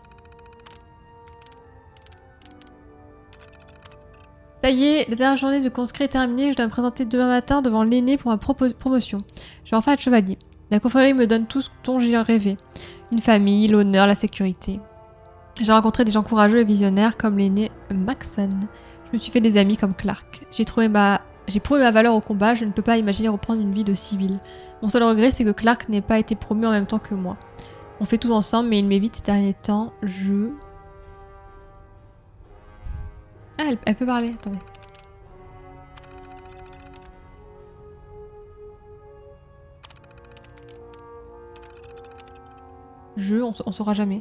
Ça y est, la dernière journée de conscrit est terminée. Je dois me présenter demain matin devant l'aîné pour ma promotion. Je vais enfin être chevalier. La confrérie me donne tout ce dont j'ai rêvé. Une famille, l'honneur, la sécurité. J'ai rencontré des gens courageux et visionnaires comme l'aîné Maxon. Je me suis fait des amis comme Clark. J'ai prouvé ma valeur au combat, je ne peux pas imaginer reprendre une vie de civil. Mon seul regret, c'est que Clark n'ait pas été promu en même temps que moi. On fait tout ensemble, mais il m'évite ces derniers temps. Ah, elle peut parler, attendez. On saura jamais.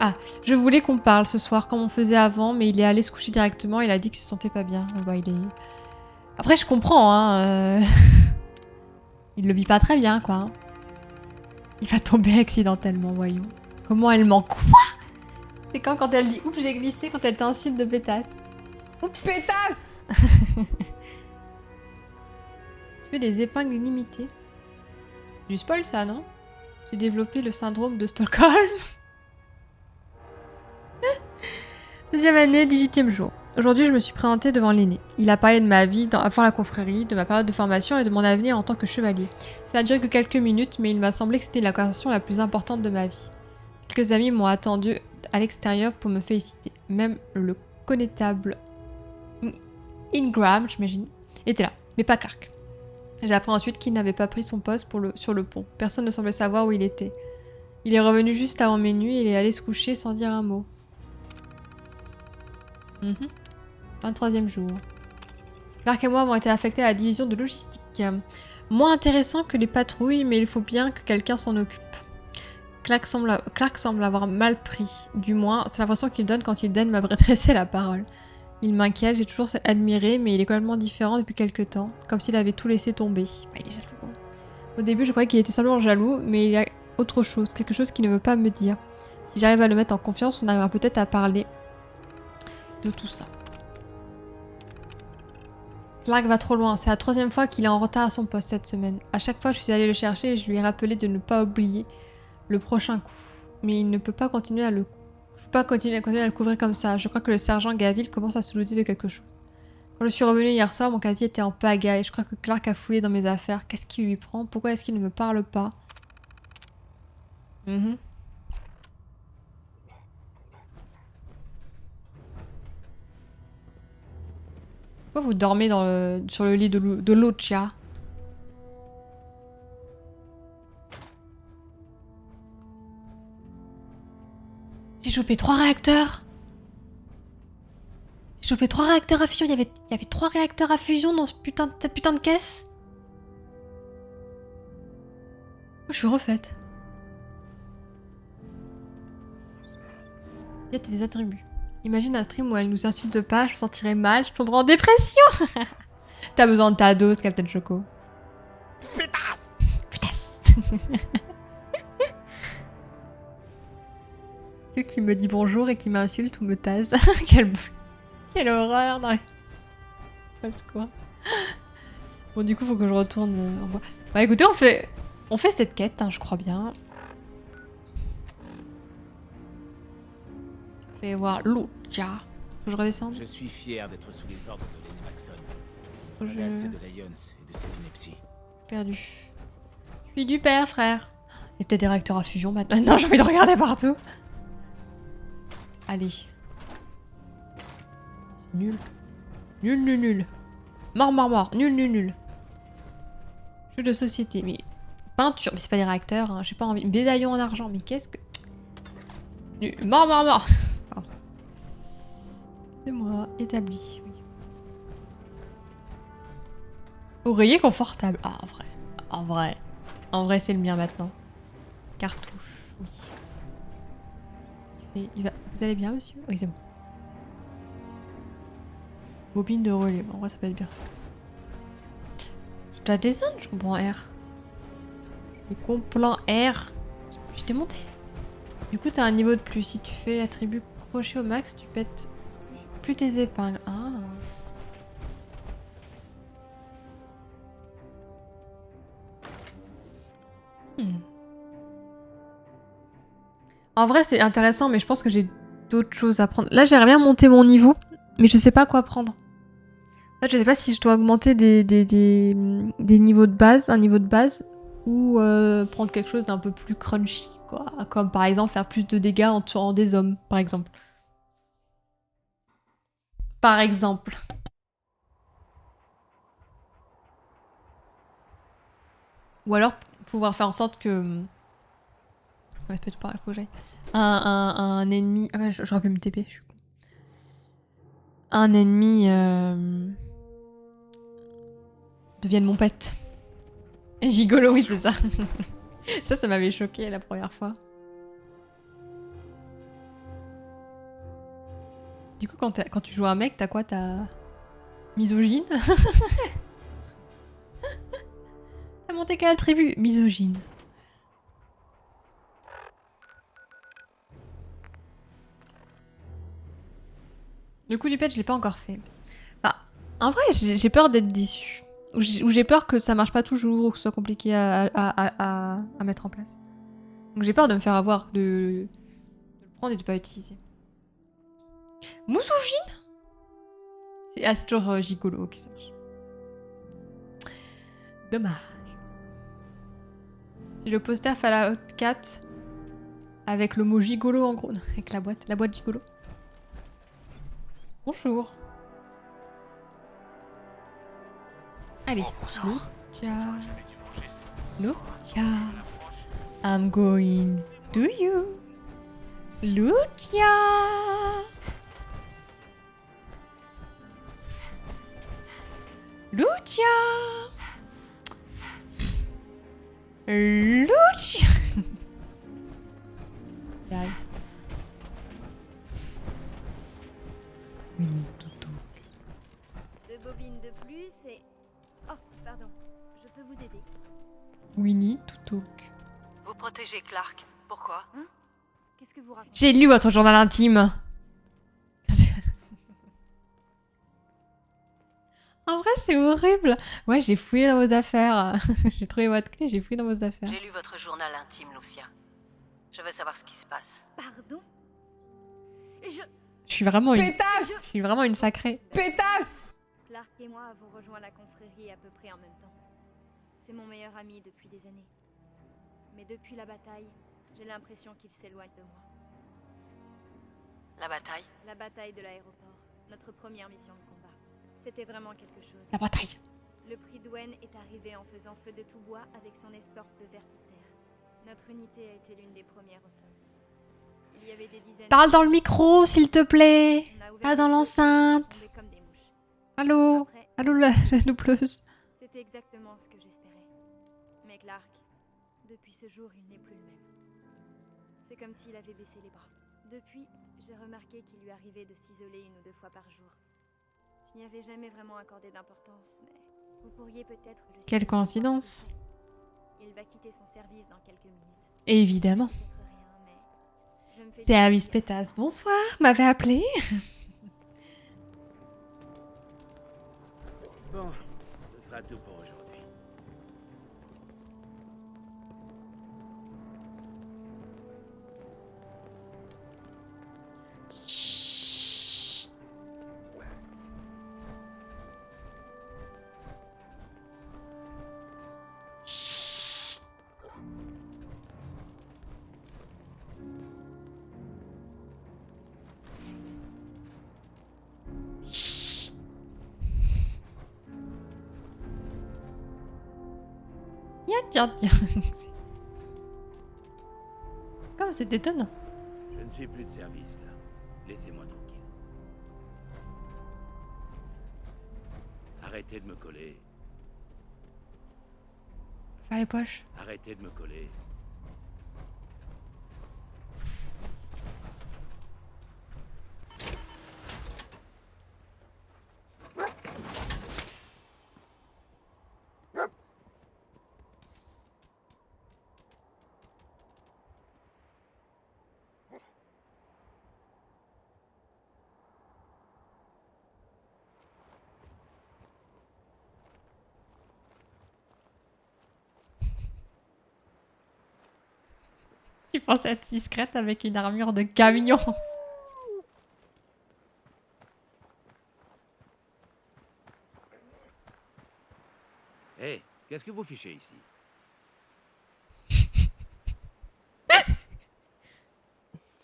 Ah, je voulais qu'on parle ce soir comme on faisait avant, mais il est allé se coucher directement, il a dit qu'il se sentait pas bien. Bah, il est... Après, je comprends, hein. Il le vit pas très bien, quoi. Il va tomber accidentellement, voyons. Comment elle ment? Quoi? C'est quand elle dit « Oups, j'ai glissé » quand elle t'insulte de pétasse. Oups. Pétasse! Tu veux des épingles illimitées? C'est du spoil, ça, non? J'ai développé le syndrome de Stockholm. Deuxième année, 18e jour. Aujourd'hui, je me suis présentée devant l'aîné. Il a parlé de ma vie avant la confrérie, de ma période de formation et de mon avenir en tant que chevalier. Ça n'a duré que quelques minutes, mais il m'a semblé que c'était la conversation la plus importante de ma vie. Quelques amis m'ont attendu à l'extérieur pour me féliciter. Même le connétable Ingram, j'imagine, était là, mais pas Clark. J'ai appris ensuite qu'il n'avait pas pris son poste sur le pont. Personne ne semblait savoir où il était. Il est revenu juste avant mes nuits et il est allé se coucher sans dire un mot. 23e jour. Clark et moi avons été affectés à la division de logistique. Moins intéressant que les patrouilles, mais il faut bien que quelqu'un s'en occupe. Clark semble avoir mal pris. Du moins, c'est l'impression qu'il donne quand il daigne m'adresser la parole. Il m'inquiète, j'ai toujours admiré, mais il est complètement différent depuis quelques temps. Comme s'il avait tout laissé tomber. Bah, il est jaloux. Au début, je croyais qu'il était simplement jaloux, mais il y a autre chose, quelque chose qu'il ne veut pas me dire. Si j'arrive à le mettre en confiance, on arrivera peut-être à parler de tout ça. Clark va trop loin. C'est la 3e fois qu'il est en retard à son poste cette semaine. À chaque fois, je suis allée le chercher et je lui ai rappelé de ne pas oublier le prochain coup. Mais il ne peut pas continuer à le couvrir comme ça. Je crois que le sergent Gavil commence à se douter de quelque chose. Quand je suis revenue hier soir, mon casier était en pagaille. Je crois que Clark a fouillé dans mes affaires. Qu'est-ce qui lui prend? Pourquoi est-ce qu'il ne me parle pas? Pourquoi vous dormez sur le lit de Lucia? J'ai chopé 3 réacteurs. J'ai chopé 3 réacteurs à fusion. Il y avait 3 réacteurs à fusion dans cette putain de caisse. Oh, je suis refaite. Il y a des attributs. Imagine un stream où elle nous insulte pas, je me sentirais mal, je tomberais en dépression. T'as besoin de ta dose, Captain Choco. Pétasse. Dieu qui me dit bonjour et qui m'insulte ou me tase. Quelle horreur. Non. Parce quoi. Bon, du coup, faut que je retourne en bas. Bah écoutez, on fait cette quête, hein, je crois bien. Je vais voir Lucia. Faut que je redescende. Je suis fier d'être sous les ordres de Lenny Maxon. J'avais assez de Lions et de cette ineptie. Perdu. Je suis du père, frère. Il y a peut-être des réacteurs à fusion maintenant. Non, j'ai envie de regarder partout. Allez. C'est nul. Nul. Mort. Nul. Jeu de société. Mais peinture. Mais c'est pas des réacteurs. Hein. J'ai pas envie. Médaillon en argent. Mais qu'est-ce que... Mort. Oh. C'est moi. Établi. Oui. Oreiller confortable. Ah, en vrai, c'est le mien maintenant. Cartouche. Oui. Vous allez bien, monsieur? Oui, c'est bon. Bobine de relais. En vrai, ça peut être bien. Je dois descendre, je comprends R. Je comprends R. Je t'ai monté. Du coup, t'as un niveau de plus. Si tu fais l'attribut crochet au max, tu pètes plus tes épingles. Ah. En vrai, c'est intéressant, mais je pense que j'ai d'autres choses à prendre. Là, j'aimerais bien monter mon niveau, mais je sais pas quoi prendre. En fait, je sais pas si je dois augmenter des niveaux de base, un niveau de base, ou prendre quelque chose d'un peu plus crunchy, quoi. Comme par exemple faire plus de dégâts en tuant des hommes, par exemple. Ou alors pouvoir faire en sorte que... Ouais, peut-être pas, il faut que j'aille. Un ennemi... Ah ouais, j'aurais pu me TP, je suis con. Un ennemi... devienne mon pet. Gigolo, oui, c'est ça. Ça m'avait choqué la première fois. Du coup, quand tu joues un mec, t'as quoi? T'as... misogyne? T'as monté quel attribut? Misogyne. Le coup du pet, je l'ai pas encore fait. Bah, en vrai, j'ai peur d'être déçue. Ou j'ai peur que ça marche pas toujours, ou que ce soit compliqué à mettre en place. Donc j'ai peur de me faire avoir, de le prendre et de pas utiliser. Misogyne? C'est toujours gigolo, ok, ça marche. Dommage. J'ai le poster Fallout 4 avec le mot gigolo en gros, avec la boîte gigolo. Bonjour. Allez. Lucia. I'm going to you. Lucia. Lucia. Lucia. Winnie Toto. 2 bobines de plus et... Oh, pardon. Je peux vous aider. Winnie Toto. Vous protéger Clark. Pourquoi? Qu'est-ce que vous racontez? J'ai lu votre journal intime. En vrai, c'est horrible. Ouais, j'ai fouillé dans vos affaires. J'ai trouvé votre clé, j'ai fouillé dans vos affaires. J'ai lu votre journal intime, Lucia. Je veux savoir ce qui se passe. Pardon? Je suis vraiment une... Je suis vraiment une sacrée. Pétasse! Clark et moi avons rejoint la confrérie à peu près en même temps. C'est mon meilleur ami depuis des années. Mais depuis la bataille, j'ai l'impression qu'il s'éloigne de moi. La bataille? La bataille de l'aéroport, notre première mission de combat. C'était vraiment quelque chose. La bataille. Le Prydwen est arrivé en faisant feu de tout bois avec son escorte de Vertiter. Notre unité a été l'une des premières au sol. Il y avait des dizaines... Parle dans le micro, s'il te plaît. On a ouvert Pas le dans feu, l'enceinte. on tombait comme des mouches. Allô? Après, Allô, la doubleuse. c'était exactement ce que j'espérais. Mais Clark, depuis ce jour, il n'est plus le même. C'est comme s'il avait baissé les bras. Depuis, j'ai remarqué qu'il lui arrivait de s'isoler 1 ou 2 fois par jour. Je n'y avais jamais vraiment accordé d'importance, mais vous pourriez peut-être le... Quelle coïncidence. Il va quitter son service dans quelques minutes. Évidemment. Peut-être rien, mais je me fais C'est Avis Pétasse. Bonsoir, m'avait appelé. Bon, ce sera tout pour aujourd'hui. Tiens. Comme c'est étonnant. Je ne suis plus de service, là. Laissez-moi tranquille. Arrêtez de me coller. Faire les poches. Arrêtez de me coller. Tu penses être discrète avec une armure de camion. Hé, qu'est-ce que vous fichez ici?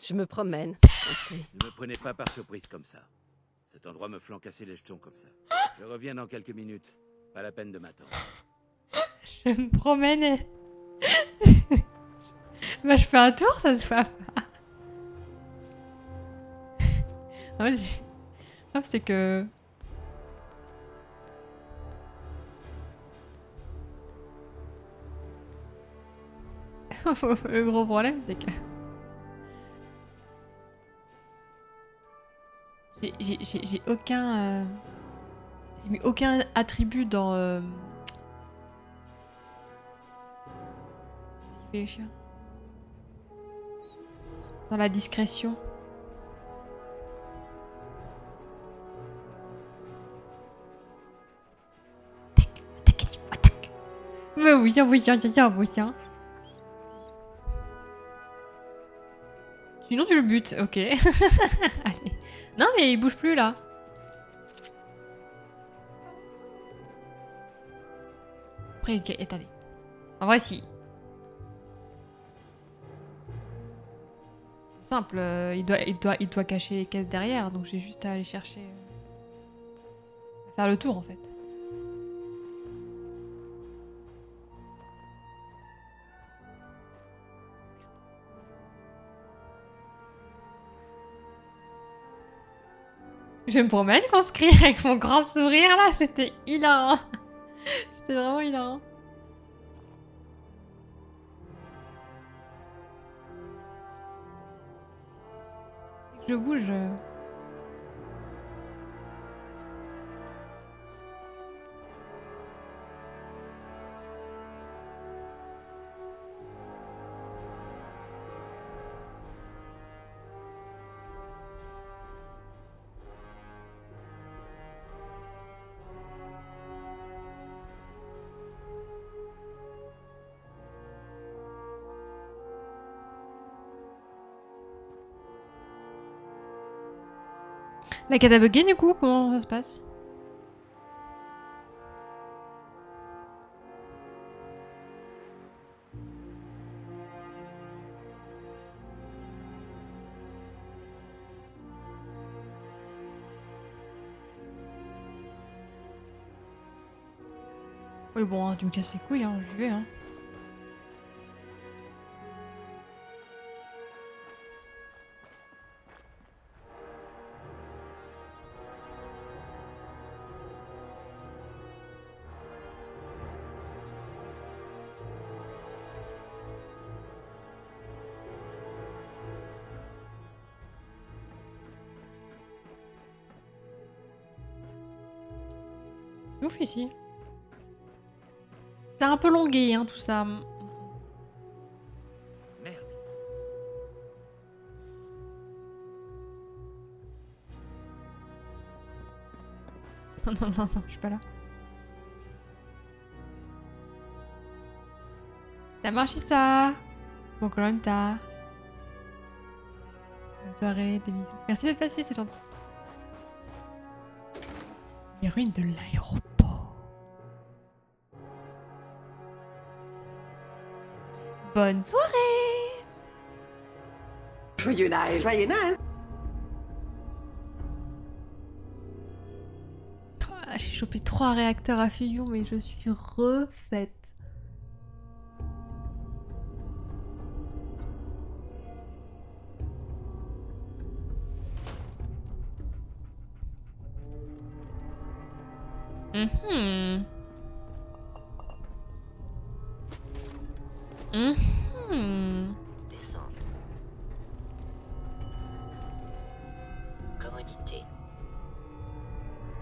Je me promène. Ne me prenez pas par surprise comme ça. Cet endroit me flanque assez les jetons comme ça. Je reviens dans quelques minutes. Pas la peine de m'attendre. Je me promène et... Bah je fais un tour, ça se fait pas. Vas-y. Non, c'est que... Le gros problème, c'est que... J'ai aucun... J'ai mis aucun attribut dans... Qu'est-ce qu'il fait les chiens? Dans la discrétion. Attaque. Mais oui. Sinon tu le butes, ok. Allez. Non mais il bouge plus là. Après, ok, attendez. En vrai si. C'est simple, il doit cacher les caisses derrière, donc j'ai juste à aller chercher... à faire le tour en fait. Je me promène qu'on se crie avec mon grand sourire là, c'était hilarant. C'était vraiment hilarant. Je bouge. La quête a bugué du coup, comment ça se passe? Oui bon, tu me casses les couilles, hein, je vais hein. Ouf ici. C'est un peu longué, hein, tout ça. Merde. Non, non, non, non, je suis pas là. Ça marche ça. Bon, Koh-Lanta. Bonne soirée, des bisous. Merci d'être passé, c'est gentil. Les ruines de l'aéroport. Bonne soirée. Joyeux Noël, joyeux Noël. Ah, j'ai chopé 3 réacteurs à fusion, mais je suis refaite. Mhm. Mhm. Descente. Commodité.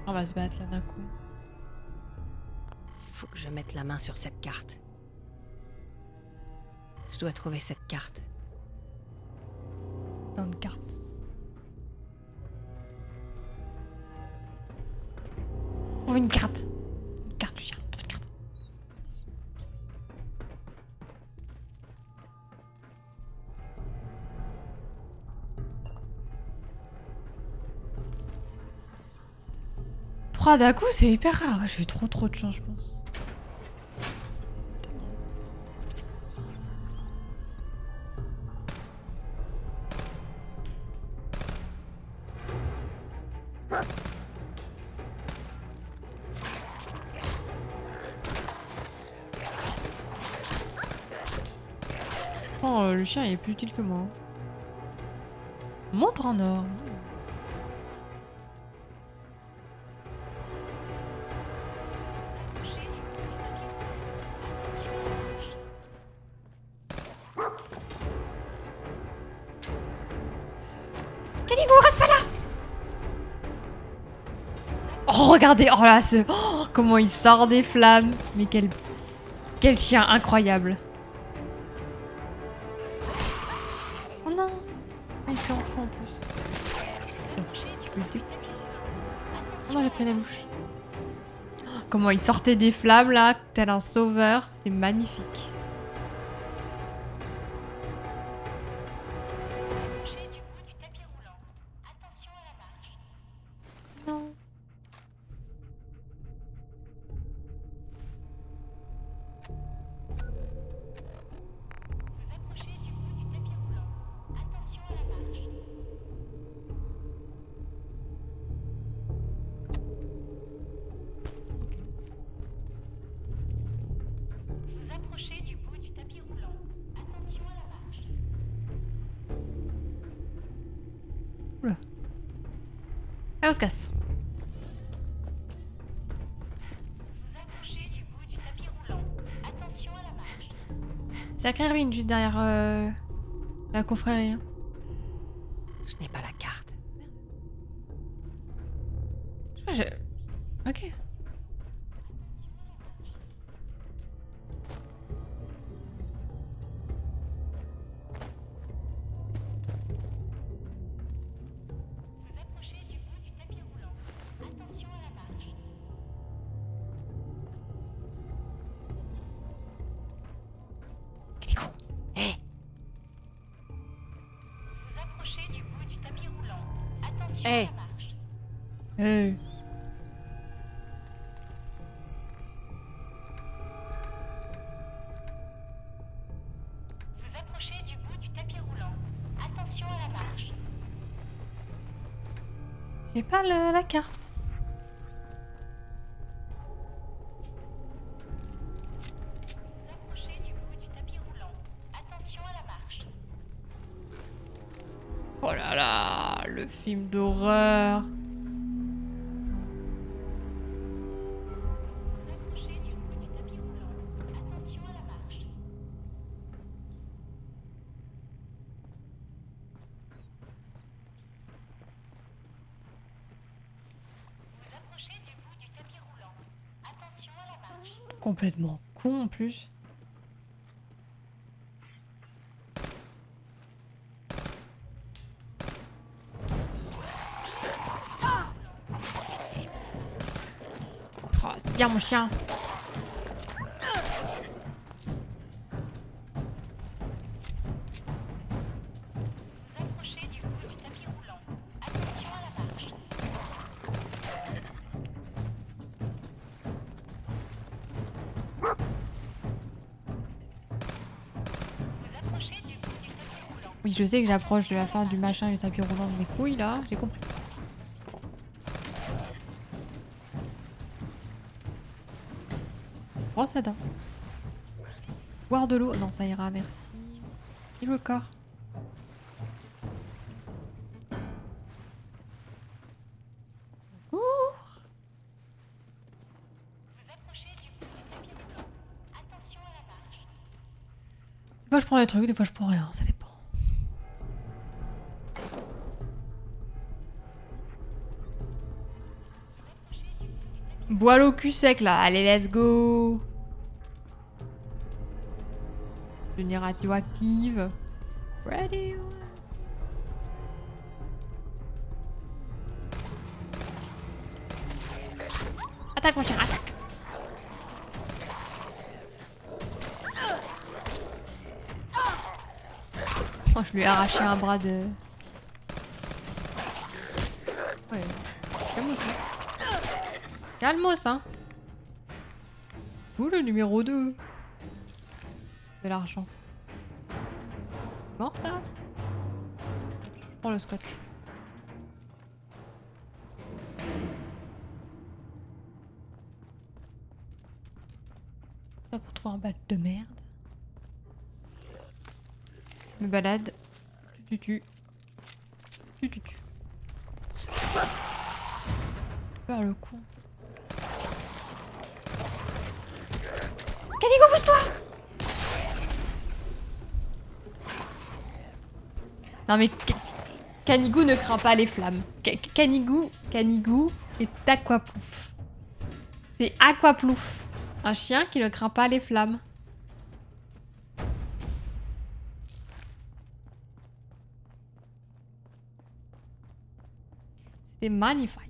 On va se battre là d'un coup. Faut que je mette la main sur cette carte. Je dois trouver cette carte. Dans une carte. Trouve une carte. Une carte du chien. Trouve une carte. Trois d'un coup, c'est hyper rare. J'ai eu trop de chance, je pense. Oh, le chien il est plus utile que moi. Montre en or. Caligo, reste pas là! Oh, regardez! Oh là, comment il sort des flammes! Mais quel chien incroyable! Oh non! Ah, il fait enfant en plus. Oh, je peux le dé- Oh non, j'ai pris la bouche. Oh, comment il sortait des flammes là, tel un sauveur, c'était magnifique. Non. Oula. Allez, on se casse. Sacrée ruine juste derrière la confrérie. Hein. Je n'ai pas la carte. Je crois que j'ai... Ok. Hé! Hé! Hey. Vous approchez du bout du tapis roulant. Attention à la marche. J'ai pas la carte. Vous approchez du bout du tapis roulant. Attention à la marche. Oh là là, le film d'horreur. Vous approchez du bout du tapis roulant. Attention à la marche. Vous approchez du bout du tapis roulant. Attention à la marche. Complètement con en plus. Oh, c'est bien mon chien. Vous approchez du bout du tapis roulant. Attention à la marche. Vous approchez du bout du tapis roulant. Oui, je sais que j'approche de la fin du machin du tapis roulant de mes couilles là, j'ai compris. Brosse à dents. Boire de l'eau. Non, ça ira, merci. Et le corps. Ouh. Vous approchez du bout du tapis roulant. Attention à la marche. Des fois je prends des trucs, des fois je prends rien, ça dépend. Bois l'eau cul sec là, allez let's go. Devenir radioactive. Ready. Attaque mon chien, attaque. Oh, je lui ai arraché un bras de... Ouais, calmos hein. Calmos hein. Ouh le numéro 2. De l'argent. Mort ça. Je prends le scotch. Ça pour trouver un bac de merde. Je me balade. Tu. Peur le con. Canigo, pousse-toi! Non mais Canigou ne craint pas les flammes. Canigou est aquaplouf. C'est aquaplouf. Un chien qui ne craint pas les flammes. C'est magnifique.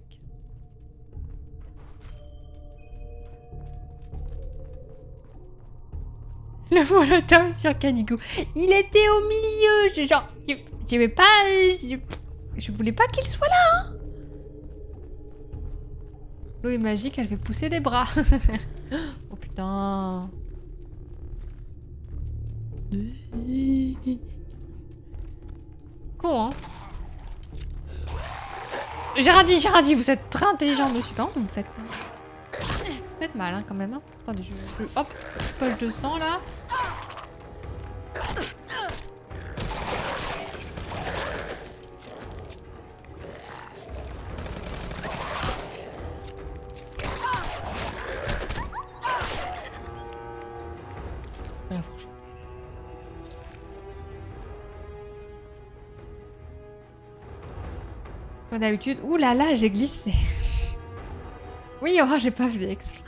Le molotov sur Canigou. Il était au milieu. Genre, j'aimais pas. Je voulais pas qu'il soit là. Hein. L'eau est magique, elle fait pousser des bras. Oh putain. Con, hein. J'ai rien dit, vous êtes très intelligent dessus. Par contre, vous me faites mal, hein, quand même. Hein. Attendez, hop, poche de sang, là. La fourchette. Comme d'habitude. Ouh là là, j'ai glissé. Oui, oh, j'ai pas vu exprès.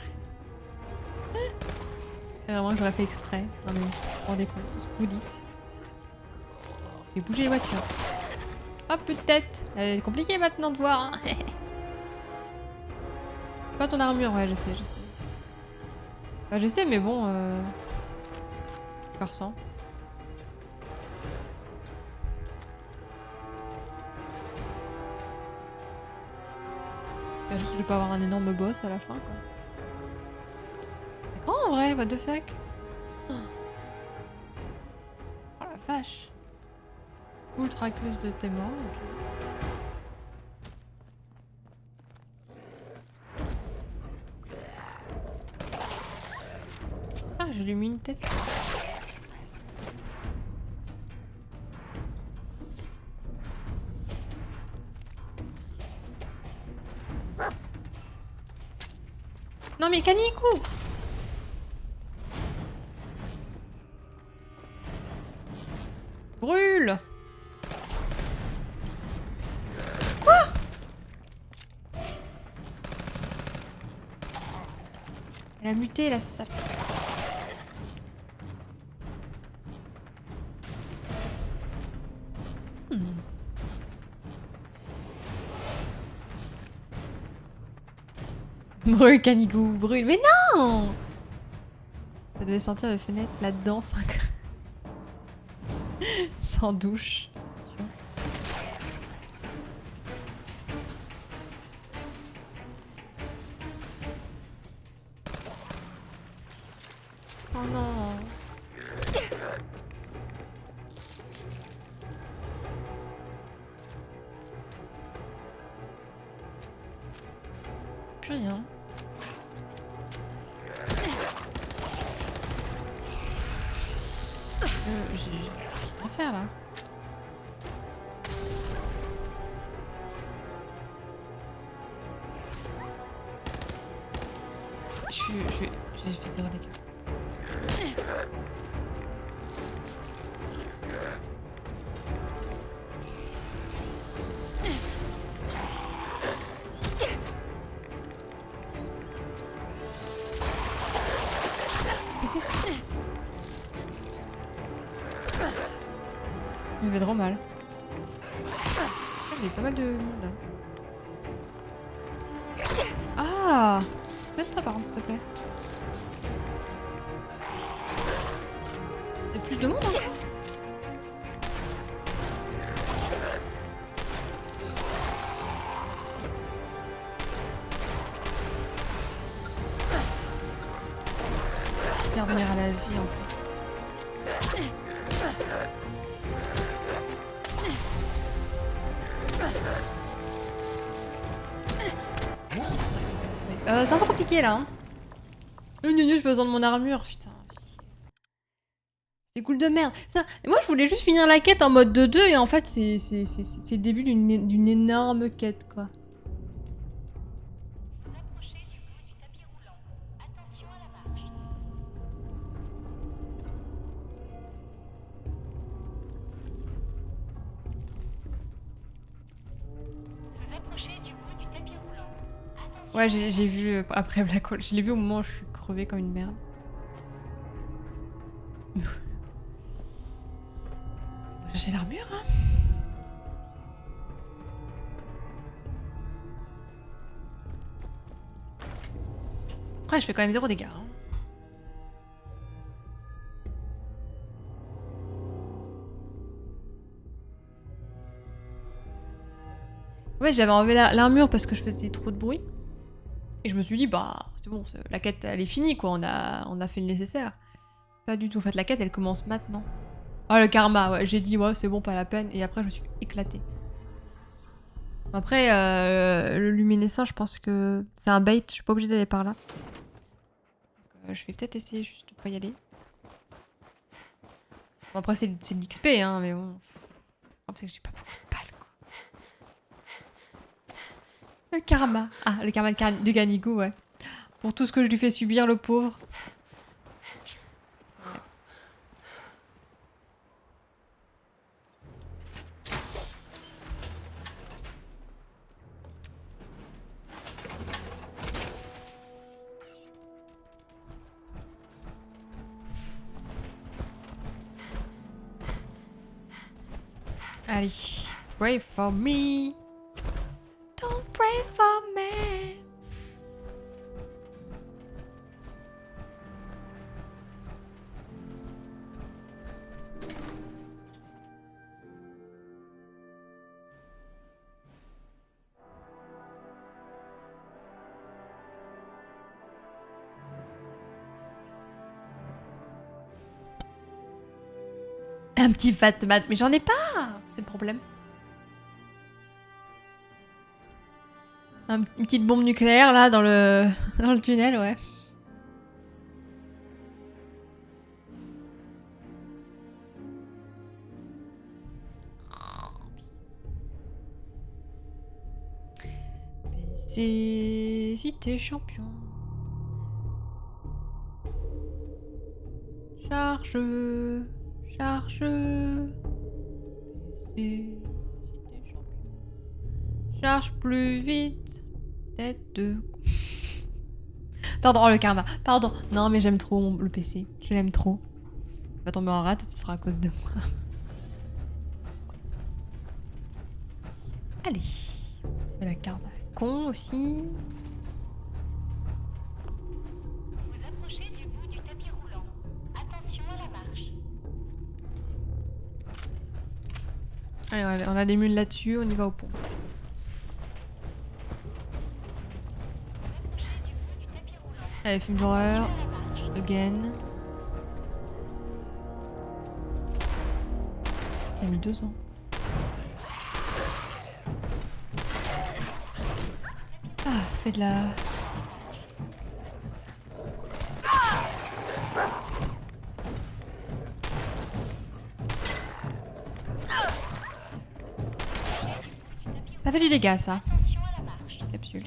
Vraiment, j'aurais fait exprès. Non mais, vous vous rendez compte de ce que vous dites. J'ai bougé les voitures. Hop, plus de tête. Elle est compliquée maintenant de voir. Hein. Pas ton armure, ouais, je sais. Bah, je sais, mais bon, je ressens. C'est juste que je vais pas avoir un énorme boss à la fin, quoi. C'est grand en vrai, what the fuck? Oh la vache. Ultra cuse de tes morts, ok. Ah, j'ai lui mis une tête. Non mais Canikou! Brûle! Quoi? Elle a muté la sale. Brûle Canikou, brûle. Mais non! Ça devait sentir les fenêtres là-dedans, 5. Sans douche. Oh non. Plus rien. J'ai rien à faire là. J'ai fait 0 dégâts. Il me fait trop mal. Il y a pas mal de monde là. Ah! Soigne-toi par contre s'il te plaît. Il y a plus de monde encore? Je vais revenir à la vie en fait. C'est un peu compliqué là. Hein. J'ai besoin de mon armure, putain. C'est cool de merde. Ça, moi je voulais juste finir la quête en mode 2-2 et en fait c'est le début d'une énorme quête quoi. Ouais, j'ai vu après Black Hole. Je l'ai vu au moment où je suis crevée comme une merde. J'ai l'armure, hein. Après, je fais quand même 0 dégâts. Hein. Ouais, j'avais enlevé l'armure parce que je faisais trop de bruit. Et je me suis dit, bah, c'est bon, la quête, elle est finie, quoi. On a fait le nécessaire. Pas du tout. En fait, la quête, elle commence maintenant. Ah, le karma, ouais. J'ai dit, ouais, c'est bon, pas la peine. Et après, je me suis éclatée. Après, le luminescent, je pense que c'est un bait. Je suis pas obligée d'aller par là. Donc, je vais peut-être essayer juste de pas y aller. Bon, après, c'est de l'XP, hein, mais bon. Parce que j'ai pas beaucoup de balles, quoi. Le karma. Ah, le karma de Canikou, ouais. Pour tout ce que je lui fais subir, le pauvre. Allez, pray for me. Don't pray for me. Un petit Fatmat, mais j'en ai pas. C'est le problème. Une petite bombe nucléaire là dans le dans le tunnel, ouais. PC Cité Champion. Charge. Charge. PC Cité Champion. Charge plus vite. Tête de... Pardon, oh, le karma. Pardon. Non, mais j'aime trop le PC. Je l'aime trop. Il va tomber en rate et ce sera à cause de moi. Allez. Je mets la carte à la con aussi. Vous approchez du bout du tapis roulant. Attention à la marche. Allez, ouais, on a des mules là-dessus, on y va au pont. Allez, film d'horreur. Again. Ça a mis 2 ans. Ah, ça fait de la... Ça fait du dégât, ça. Capsule.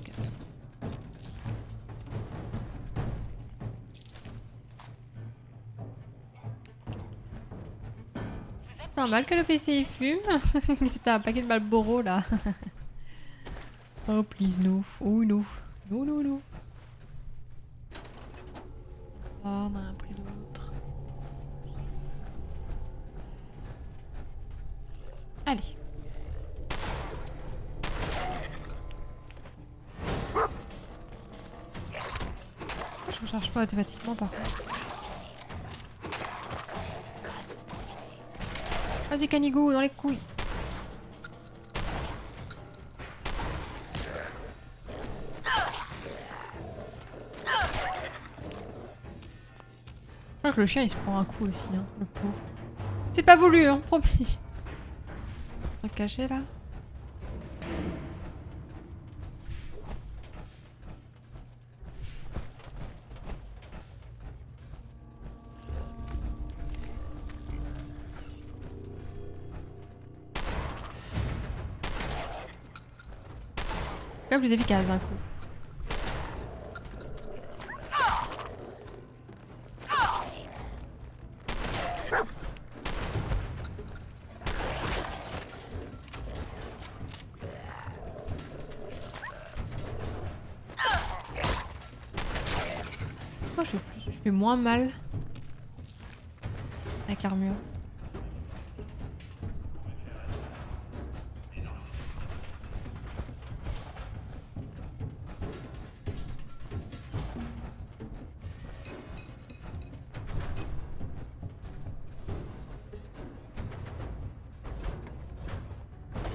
C'est normal que le PC il fume. C'était un paquet de Marlboro là. Oh please no. Oh no. No no no. Oh, on a un pris l'autre. Allez. Je recharge pas automatiquement par contre. Vas-y Canigou, dans les couilles. Je crois que le chien il se prend un coup aussi, hein, le pauvre. C'est pas voulu, hein, promis. Truc caché là. Là, plus efficace d'un coup. Pourquoi je fais moins mal avec l'armure?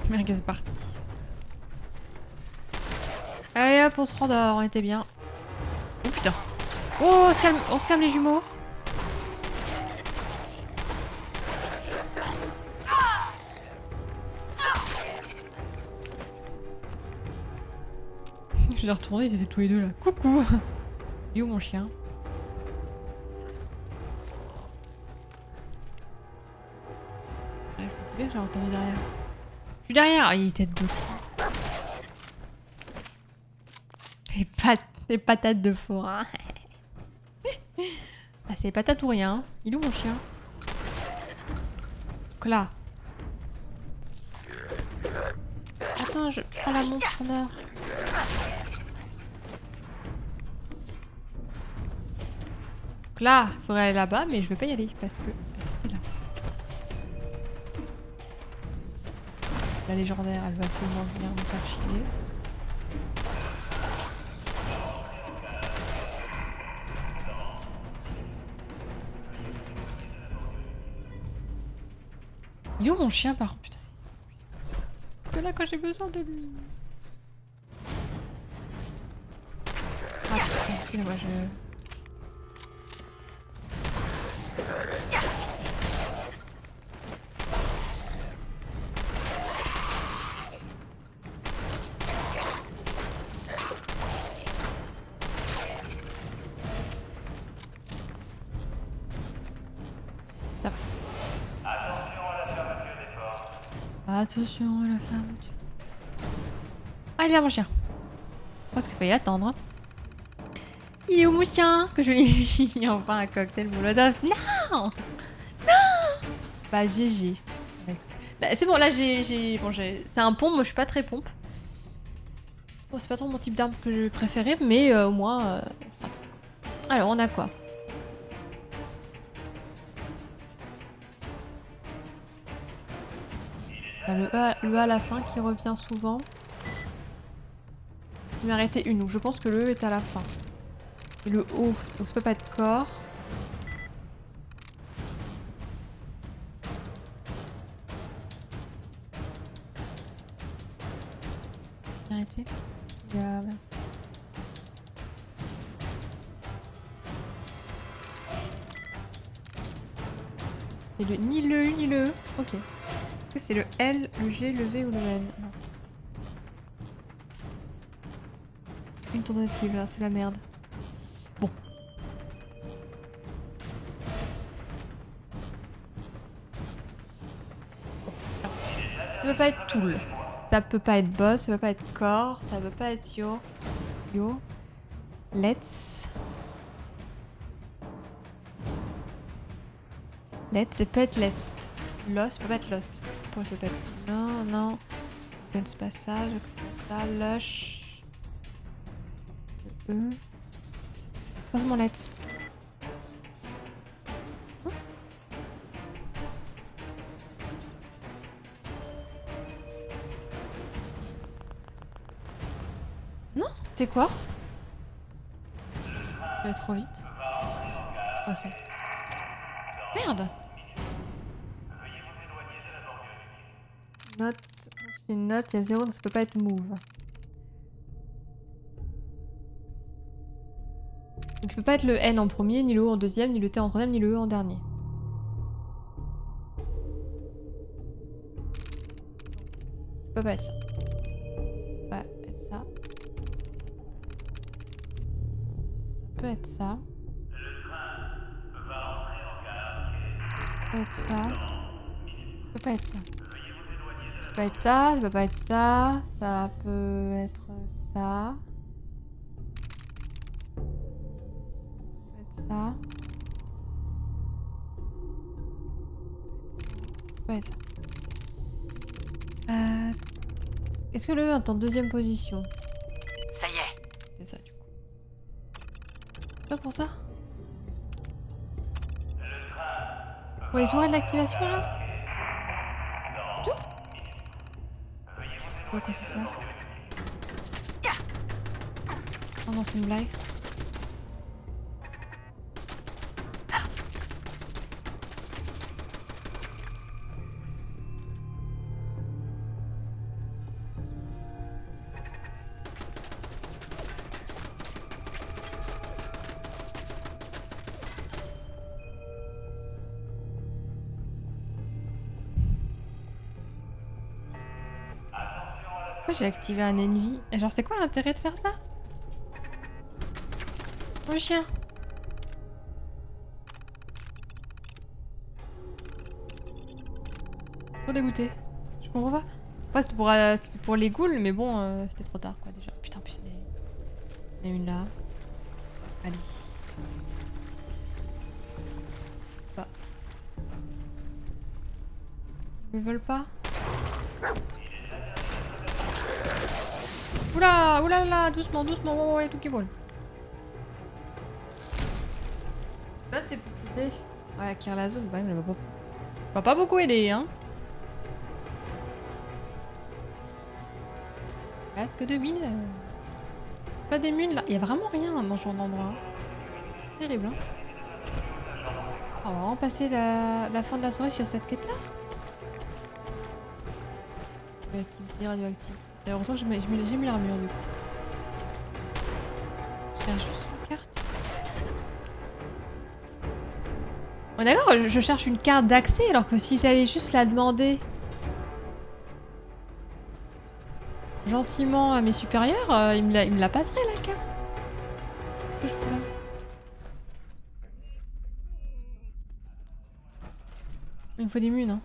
Merde, c'est parti. Allez hop, on se rendort, on était bien. Oh putain. Oh, on se calme les jumeaux. Je les ai retournés, ils étaient tous les deux là. Coucou. Il est où mon chien? Ouais, je pensais bien que j'avais entendu derrière. Je suis derrière. Il était de dos. Les patates de forain. Ah, c'est les patates ou rien. Il est où mon chien? Donc là. Attends, je prends la montre en heure. Donc là, il faudrait aller là-bas, mais je vais pas y aller parce que... c'est là. La légendaire, elle va absolument venir me faire chier. Il est où mon chien par contre? Putain. Que là quand j'ai besoin de lui. Ah putain, excusez-moi, Ça va. Attention à la fermeture. Ah, il est là mon chien. Je pense qu'il faut y attendre. Hein. Il est où mon chien? Que je lui ai enfin un cocktail molotov. Non! Non! Bah GG. Bah, c'est bon, là j'ai... Bon, c'est un pompe, moi je suis pas très pompe. Bon, c'est pas trop mon type d'arme que je préférais, mais au moins... c'est pas trop. Alors, on a quoi? Il y a le E à la fin qui revient souvent. Je vais arrêter une, donc je pense que le E est à la fin. Et le O, donc ça peut pas être corps. Arrêtez. Il y a... C'est le... ni le U ni le E. Ok. Est-ce que c'est le L, le G, le V ou le N? Non. Une tentative là, c'est la merde. Bon. Ça peut pas être tool. Ça peut pas être boss, ça peut pas être core, ça peut pas être yo. Yo. Let's. Let's, ça peut être lest. Lost, ça peut pas être lost. Pourquoi ça peut pas être... Non, non. Guns passage, c'est pas ça. Lush. Le E. C'est pas mon let's. Non, c'était quoi? Je vais trop vite. Oh, c'est... Merde! Note, c'est une note, il y a 0, donc ça peut pas être move. Donc il peut pas être le N en premier, ni le O en deuxième, ni le T en troisième, ni le E en dernier. Ça peut pas être ça. Ça peut être ça. Ça peut être ça. Ça peut être ça. Ça peut pas être ça. Ça peut être ça, ça peut pas être ça, ça peut être ça. Ça peut être ça. Ça peut être ça. Est-ce que le E est en deuxième position? Ça y est. C'est ça du coup. C'est ça pour ça? Pour les tourelles d'activation là? C'est tout? Pourquoi c'est ça? Oh non, c'est une blague. Pourquoi j'ai activé un ennemi? Et genre, c'est quoi l'intérêt de faire ça? Mon chien. Trop dégoûté. Je comprends pas. Ouais, c'était pour les ghouls, mais bon, c'était trop tard quoi déjà. Putain, plus il y en a une là. Allez. Bah. Ils me veulent pas. Oula, oula là, doucement, doucement, ouais, tout qui vole. Là, c'est pour t'aider. Ouais, acquérir la zone, bah, elle va pas beaucoup aider, hein. Presque 2000. Pas des mules là. Il y a vraiment rien dans ce genre d'endroit. Terrible, hein. Oh, on va vraiment passer la fin de la soirée sur cette quête là. Radioactivité, radioactivité. Heureusement que j'ai mis l'armure du coup. Je cherche juste une carte. Oh, d'accord, je cherche une carte d'accès alors que si j'allais juste la demander gentiment à mes supérieurs, ils me la passeraient la carte. Qu'est-ce que je fous là? Il me faut des munes, hein.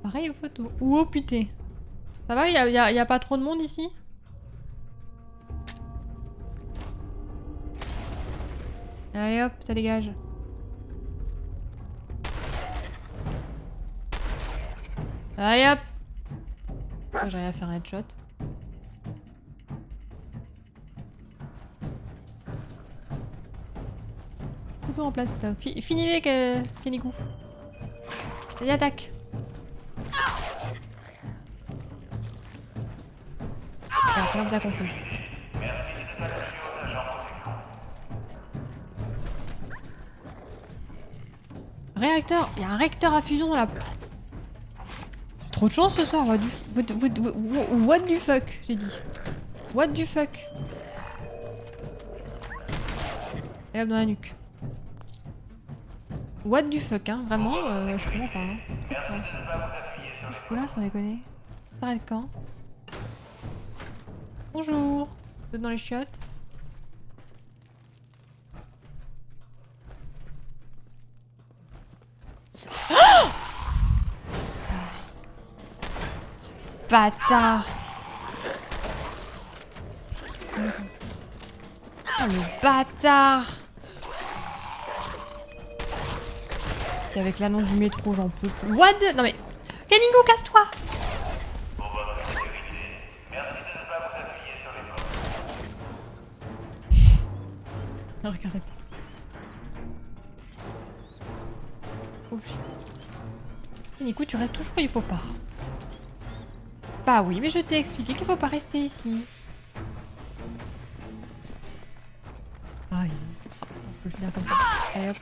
Pareil aux photos. Oh putain. Ça va, y a pas trop de monde ici? Allez hop, ça dégage. Allez hop. J'arrive à faire un headshot. Couteau en plastoc. Finis-les, Kenigou. Vas-y, attaque. C'est comme ça qu'on fait. Réacteur. Il y a un réacteur à fusion dans la... Trop de chance ce soir. What du fuck, j'ai dit. What du fuck. Et hop dans la nuque. What du fuck, hein. Vraiment, je comprends pas. Hein. Trop de chance. Je fous là sans déconner. Ça s'arrête quand? Bonjour. Vous êtes dans les chiottes? Oh bâtard. Oh le bâtard. Et avec l'annonce du métro, j'en peux plus. What the... Non mais... Kenigou, casse-toi. Regardez pas. Oh putain. Kenigou, tu restes toujours où il faut pas. Bah oui, mais je t'ai expliqué qu'il faut pas rester ici. Aïe. On peut le finir comme ça. Allez hop.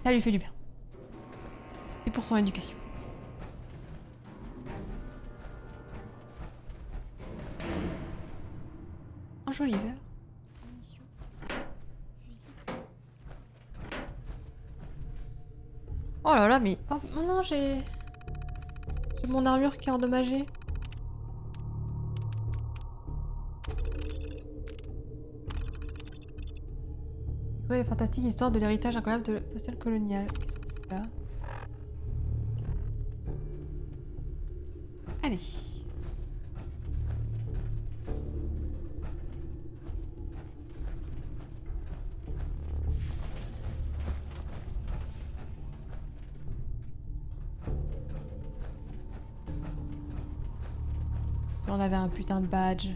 Ça lui fait du bien. C'est pour son éducation. Un joli verre. Munitions. Fusil. Oh là là, mais... Oh non, j'ai mon armure qui est endommagée. Ouais, les fantastiques histoires de l'héritage incroyable de la postale coloniale. Qu'est-ce qu'on fout là? Allez. Si on avait un putain de badge.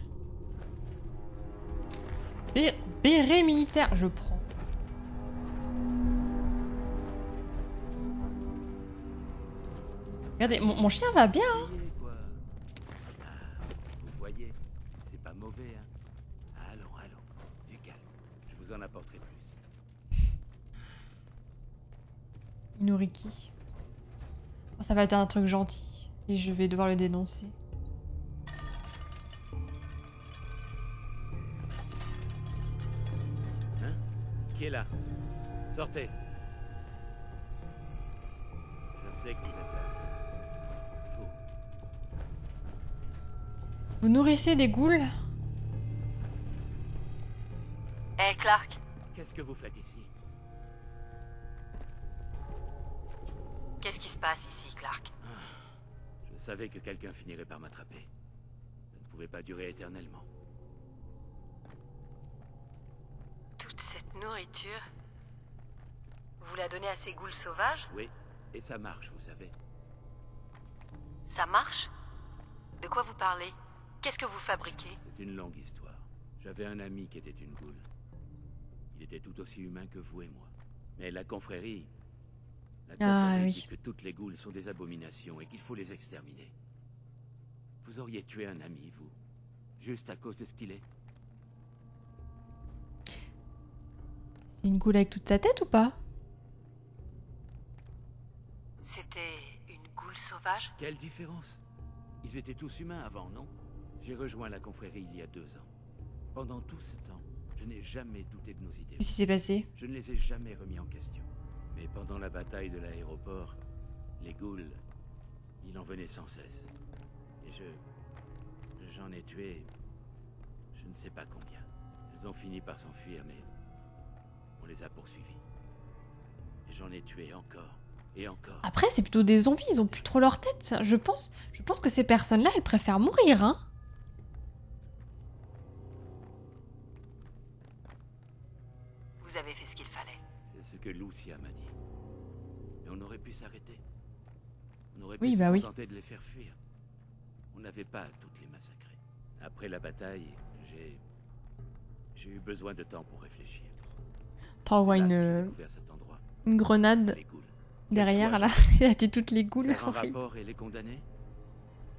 Béret militaire, je prends. Regardez, mon chien va bien, hein. Vous voyez, c'est pas mauvais, hein. Allons, allons, du calme. Je vous en apporterai plus. Il nourrit qui? Oh, ça va être un truc gentil. Et je vais devoir le dénoncer. Hein? Qui est là? Sortez. Je sais que vous êtes là. Vous nourrissez des ghouls? Hé, Clark. Qu'est-ce que vous faites ici? Qu'est-ce qui se passe ici, Clark? Je savais que quelqu'un finirait par m'attraper. Ça ne pouvait pas durer éternellement. Toute cette nourriture, vous la donnez à ces ghouls sauvages? Oui, et ça marche, vous savez. Ça marche? De quoi vous parlez? Qu'est-ce que vous fabriquez? C'est une longue histoire. J'avais un ami qui était une goule. Il était tout aussi humain que vous et moi. Mais la confrérie... dit que toutes les ghouls sont des abominations et qu'il faut les exterminer. Vous auriez tué un ami, vous? Juste à cause de ce qu'il est? C'est une ghoul avec toute sa tête ou pas? C'était une goule sauvage? Quelle différence? Ils étaient tous humains avant, non? J'ai rejoint la confrérie il y a 2 ans. Pendant tout ce temps, je n'ai jamais douté de nos idées. Qu'est-ce qui s'est passé? Je ne les ai jamais remis en question. Mais pendant la bataille de l'aéroport, les ghouls, il en venait sans cesse. Et j'en ai tué... je ne sais pas combien. Elles ont fini par s'enfuir, mais on les a poursuivies. Et j'en ai tué encore et encore. Après, c'est plutôt des zombies, ils ont plus trop leur tête. Je pense que ces personnes-là, elles préfèrent mourir, hein. Vous avez fait ce qu'il fallait. C'est ce que Lucia m'a dit. Et on aurait pu s'arrêter. On aurait Oui, pu bah se oui. contenter de les faire fuir. On n'avait pas à toutes les massacrer. Après la bataille, j'ai eu besoin de temps pour réfléchir. T'en vois C'est là que j'ai une découvert cet endroit. grenade Les ghouls. derrière, Quel là. choix Il a tué toutes les goules. Faire un rapport et les condamner?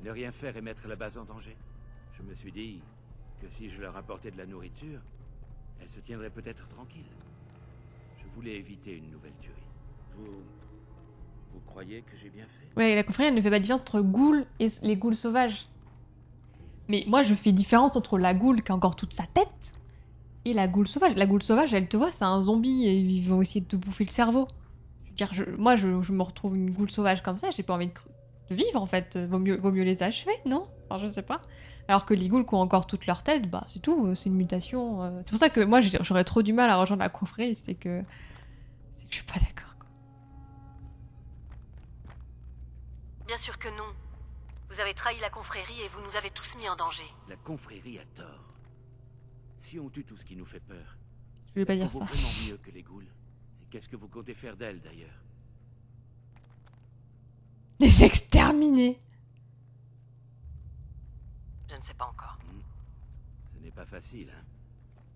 Ne rien faire et mettre la base en danger? Je me suis dit que si je leur apportais de la nourriture, elles se tiendraient peut-être tranquilles. Je voulais éviter une nouvelle tuerie. Vous croyez que j'ai bien fait? Ouais, la confrérie, elle ne fait pas de différence entre ghouls et les ghouls sauvages. Mais moi, je fais différence entre la ghoul qui a encore toute sa tête et la ghoul sauvage. La ghoul sauvage, elle te voit, c'est un zombie et ils vont essayer de te bouffer le cerveau. Je veux dire, moi, je me retrouve une ghoul sauvage comme ça, j'ai pas envie de vivre en fait. Vaut mieux les achever, non? Enfin, je sais pas. Alors que les ghouls qui ont encore toute leur tête, bah c'est tout, c'est une mutation. C'est pour ça que moi, j'aurais trop du mal à rejoindre la confrérie, c'est que je suis pas d'accord. Bien sûr que non. Vous avez trahi la confrérie et vous nous avez tous mis en danger. La confrérie a tort. Si on tue tout ce qui nous fait peur, Je voulais pas est-ce dire qu'on ça. vaut vraiment mieux que les ghouls? Et qu'est-ce que vous comptez faire d'elles d'ailleurs? Les exterminer. Je ne sais pas encore. Ce n'est pas facile,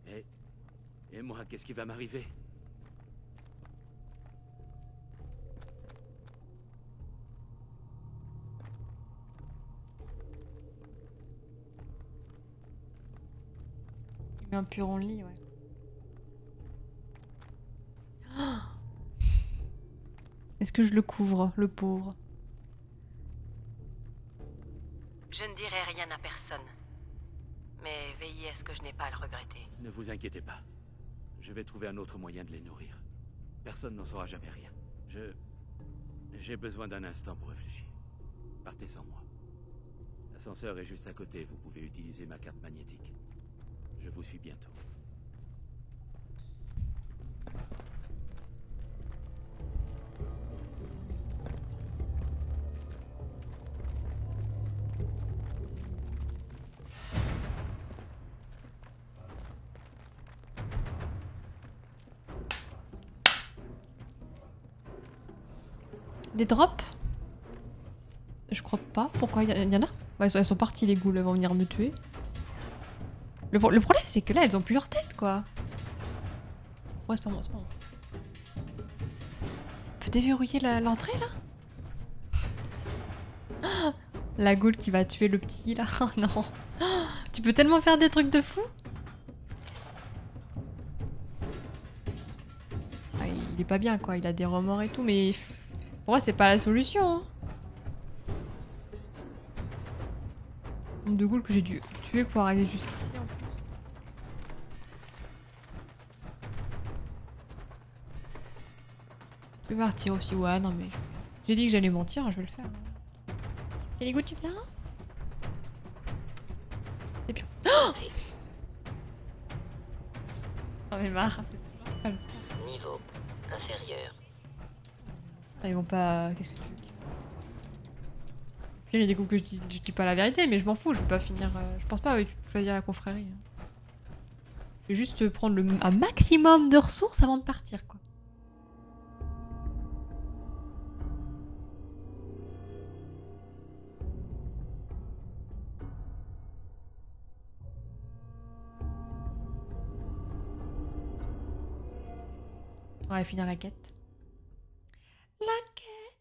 hein? Et moi, qu'est-ce qui va m'arriver? Il met un pur en lit, ouais. Est-ce que je le couvre, le pauvre? Je ne dirai rien à personne. Mais veillez à ce que je n'ai pas à le regretter. Ne vous inquiétez pas. Je vais trouver un autre moyen de les nourrir. Personne n'en saura jamais rien. J'ai besoin d'un instant pour réfléchir. Partez sans moi. L'ascenseur est juste à côté, vous pouvez utiliser ma carte magnétique. Je vous suis bientôt. Des drops? Je crois pas. Pourquoi? Il y en a? Bah, elles sont parties, les ghouls, elles vont venir me tuer. Le problème, c'est que là, elles ont plus leur tête, quoi. Ouais, c'est pas moi, c'est pas moi. On peut déverrouiller l'entrée, là? La ghoul qui va tuer le petit, là. Oh non. Tu peux tellement faire des trucs de fou. Ah, il est pas bien, quoi. Il a des remords et tout, mais... Pour moi, c'est pas la solution, hein. Nombre de ghouls que j'ai dû tuer pour arriver jusqu'ici, en plus. Je vais partir aussi. Ouais, non, mais... J'ai dit que j'allais mentir, je vais le faire. Et les ghouls, tu viens? C'est bien. Oh, j'en ai marre. Niveau inférieur. Ah, ils vont pas... Qu'est-ce que tu veux? Puis il y a des coups que je dis pas la vérité, mais je m'en fous, je vais pas finir... Je pense pas choisir la confrérie. Je vais juste prendre un maximum de ressources avant de partir, quoi. On va finir la quête. La quête.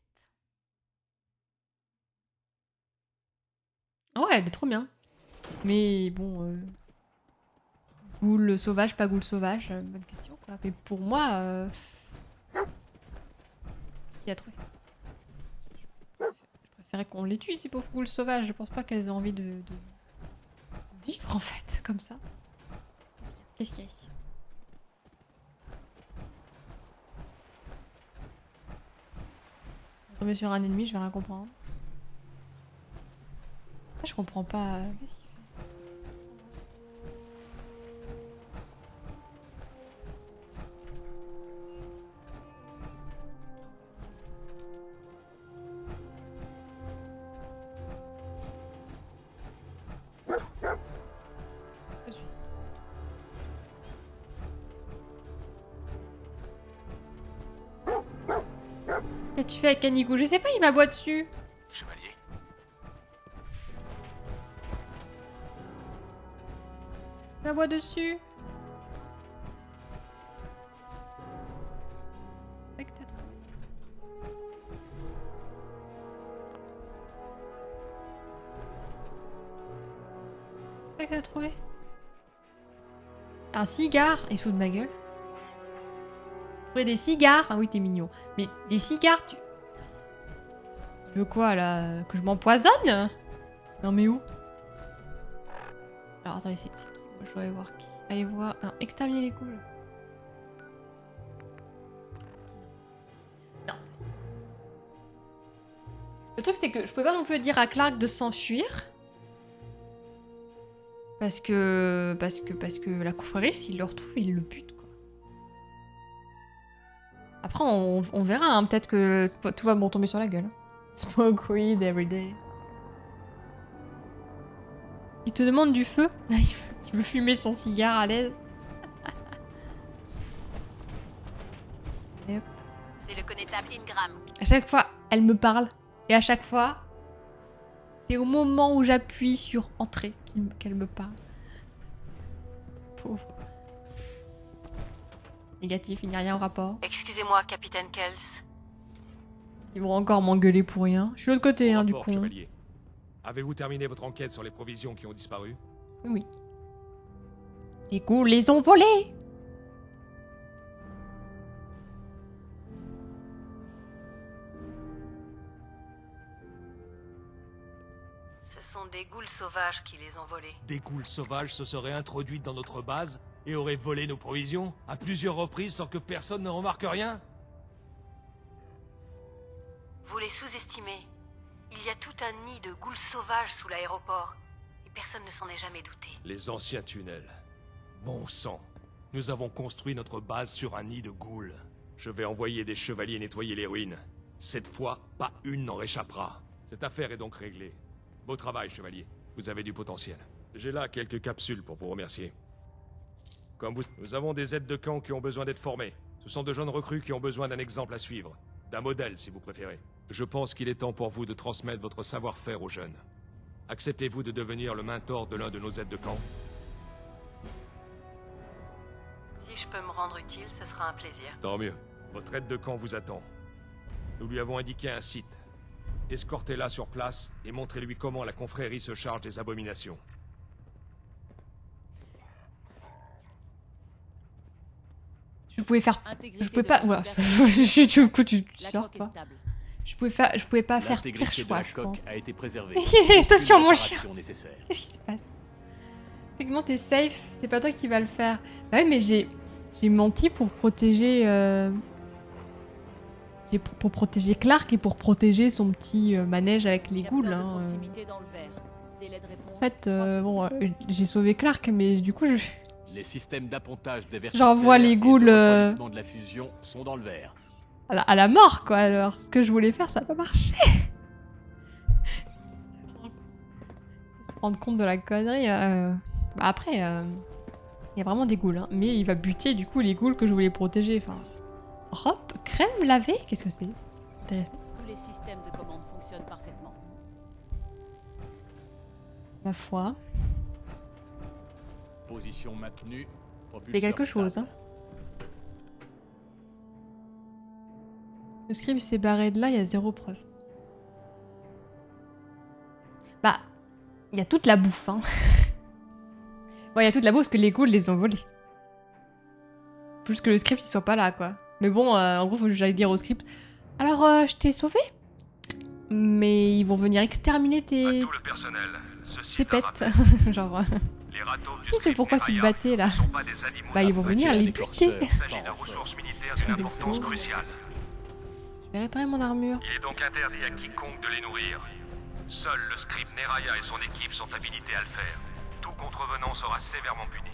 Ah ouais, elle est trop bien. Mais bon... Ghoul sauvage, pas ghoul sauvage, bonne question, quoi. Mais pour moi... Il y a trouvé. Je préférais qu'on les tue, ces pauvres ghouls sauvages. Je pense pas qu'elles aient envie de vivre, en fait, comme ça. Qu'est-ce qu'il y a ici? Tomber sur un ennemi, je vais rien comprendre. Je comprends pas. Qu'est-ce qu'il fait? Qu'as-tu fait avec Kanigou? Je sais pas, il m'aboie dessus. Chevalier. Il m'aboie dessus. C'est que t'as trouvé. C'est ça que t'as trouvé? Un cigare? Il se fout de ma gueule. Trouver des cigares? Ah oui, t'es mignon. Mais des cigares, tu veux quoi là? Que je m'empoisonne? Non mais où? Alors attendez, c'est qui? Moi, je dois aller voir qui. Allez voir. Non, exterminer les ghouls. Non. Le truc c'est que je pouvais pas non plus dire à Clark de s'enfuir. Parce que la confrérie, s'il le retrouve, il le bute, quoi. Après, on verra, hein, peut-être que tout va me retomber sur la gueule. Smoke weed every day. Il te demande du feu? Il veut fumer son cigare à l'aise. C'est le connétable Ingram. À chaque fois, elle me parle. Et à chaque fois, c'est au moment où j'appuie sur entrée qu'elle me parle. Pauvre. Négatif, il n'y a rien au rapport. Excusez-moi, capitaine Kells. Ils vont encore m'engueuler pour rien. Je suis de l'autre côté, hein, du Rapport, coup. chevalier. Avez-vous terminé votre enquête sur les provisions qui ont disparu? Oui. Les ghouls les ont volés. Ce sont des ghouls sauvages qui les ont volés. Des ghouls sauvages se seraient introduits dans notre base et auraient volé nos provisions à plusieurs reprises sans que personne ne remarque rien? Vous les sous-estimez. Il y a tout un nid de ghouls sauvages sous l'aéroport. Et personne ne s'en est jamais douté. Les anciens tunnels. Bon sang. Nous avons construit notre base sur un nid de ghouls. Je vais envoyer des chevaliers nettoyer les ruines. Cette fois, pas une n'en réchappera. Cette affaire est donc réglée. Beau travail, chevalier. Vous avez du potentiel. J'ai là quelques capsules pour vous remercier. Comme vous, nous avons des aides de camp qui ont besoin d'être formés. Ce sont de jeunes recrues qui ont besoin d'un exemple à suivre. D'un modèle, si vous préférez. Je pense qu'il est temps pour vous de transmettre votre savoir-faire aux jeunes. Acceptez-vous de devenir le mentor de l'un de nos aides de camp? Si je peux me rendre utile, ce sera un plaisir. Tant mieux. Votre aide de camp vous attend. Nous lui avons indiqué un site. Escortez-la sur place et montrez-lui comment la confrérie se charge des abominations. Je pouvais faire... Je pouvais pas... Voilà. Du coup, tu sors pas. Je pouvais pas faire pire choix, je pense. A été préservée. Attention, mon chien. Nécessaire. Qu'est-ce qui se passe? Techniquement, t'es safe. C'est pas toi qui va le faire. Bah ouais, mais j'ai menti pour protéger... Pour protéger Clark et pour protéger son petit manège avec les ghouls. Hein. En fait, bon, j'ai sauvé Clark, mais du coup, Les systèmes d'appontage des j'envoie les ghouls de la fusion sont dans le vert. à la mort, quoi. Alors, ce que je voulais faire, ça n'a pas marché. Se rendre compte de la connerie. Bah après, il y a vraiment des ghouls, hein. Mais il va buter, du coup, les ghouls que je voulais protéger. Enfin, robe, crème lavée, qu'est-ce que c'est? Intéressant. Tous les systèmes de commande fonctionnent parfaitement. Ma foi. Position maintenue. C'est quelque chose, hein. Le scribe s'est barré de là, il y a zéro preuve. Bah, il y a toute la bouffe, hein. Bon, il y a toute la bouffe parce que les ghouls les ont volés. Faut juste que le script il soit pas là, quoi. Mais bon, en gros, faut que j'aille dire au script. Alors, je t'ai sauvé, mais ils vont venir exterminer tes... À tout le personnel, ceci tes pets. Genre... Les râteaux du Si, c'est pourquoi tu te battais, là. Bah, ils vont venir les buter. Il s'agit d'un ressource militaire d'une importance cruciale. Je vais réparer mon armure. Il est donc interdit à quiconque de les nourrir. Seul le scribe Neraya et son équipe sont habilités à le faire. Tout contrevenant sera sévèrement puni.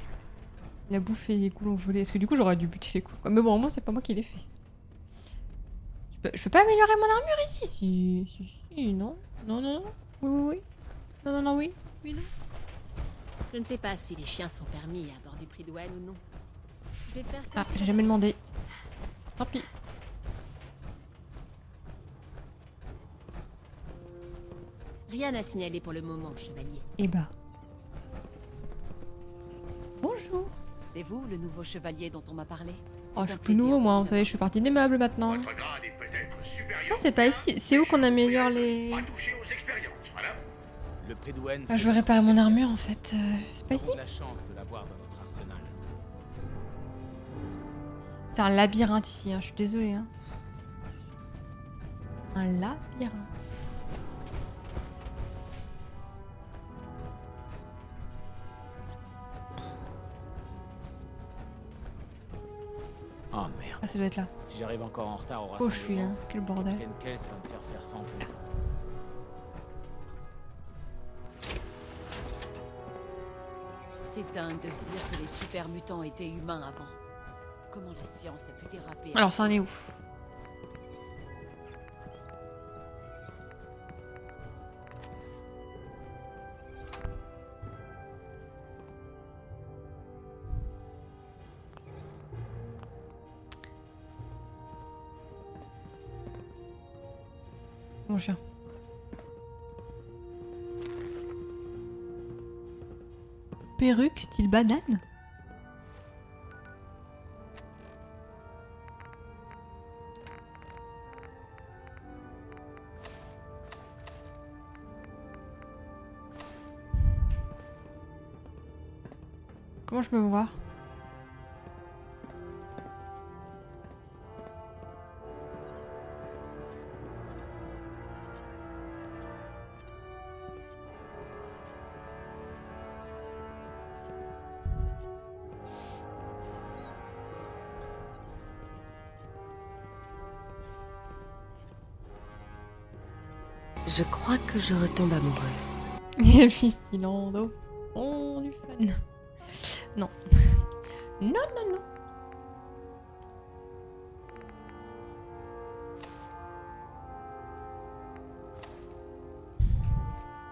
La bouffe et les ghouls ont volé. Est-ce que du coup j'aurais dû buter les ghouls, quoi. Mais bon, au moins c'est pas moi qui l'ai fait. Je peux pas améliorer mon armure ici? Si, non. Non. Oui. Non, oui. Oui, non. Je ne sais pas si les chiens sont permis à bord du Prydwen ou non. Je vais faire comme Ah, si j'ai jamais demandé. Tant pis. Rien à signaler pour le moment, chevalier. Eh bah. Bonjour. C'est vous, le nouveau chevalier dont on m'a parlé? Oh, je suis plus nouveau, moi. Vous savez, je suis partie des meubles maintenant. Ça, c'est pas ici. C'est où qu'on améliore les... Le Prydwen. Ah, je veux réparer mon armure, en fait. C'est pas ici? la chance de l'avoir dans notre arsenal. C'est un labyrinthe ici, hein. Je suis désolée. Hein. Un labyrinthe. Oh merde. Ah, ça doit être là. Si j'arrive encore en retard au Oh, je suis là. Quel bordel. Ken Kels va me faire sans coup. C'est dingue de se dire que les super mutants étaient humains avant. Comment la science a pu déraper? Alors, ça en est où? Mon chien. Perruque style banane? Comment je peux me voir? Je crois que je retombe amoureuse. Fistilando. Oh, du fun. Non. Non, non, non.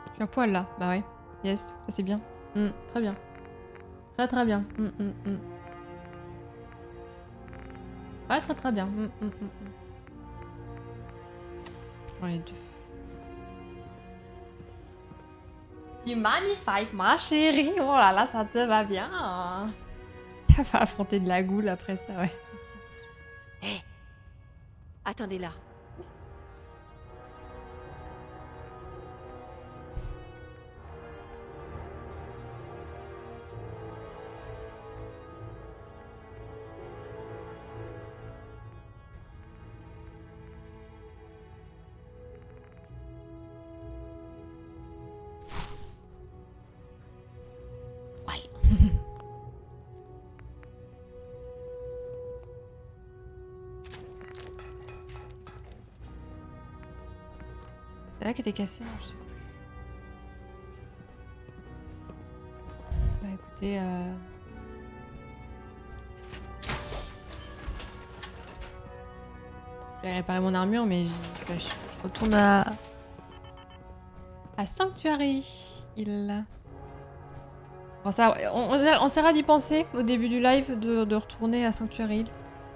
Je suis un poil là. Bah ouais. Yes, ça c'est bien. Très bien. Très très bien. Ouais, très très bien. J'en ai deux. Tu magnifique, ma chérie. Oh là là, ça te va bien. Ça va affronter de la goule après ça, ouais, c'est sûr. Hé, attendez là. C'est là qui était cassé, je sais plus. Bah écoutez, je vais réparer mon armure, mais je retourne à Sanctuary. Bon, ça, on essaiera d'y penser au début du live de retourner à Sanctuary.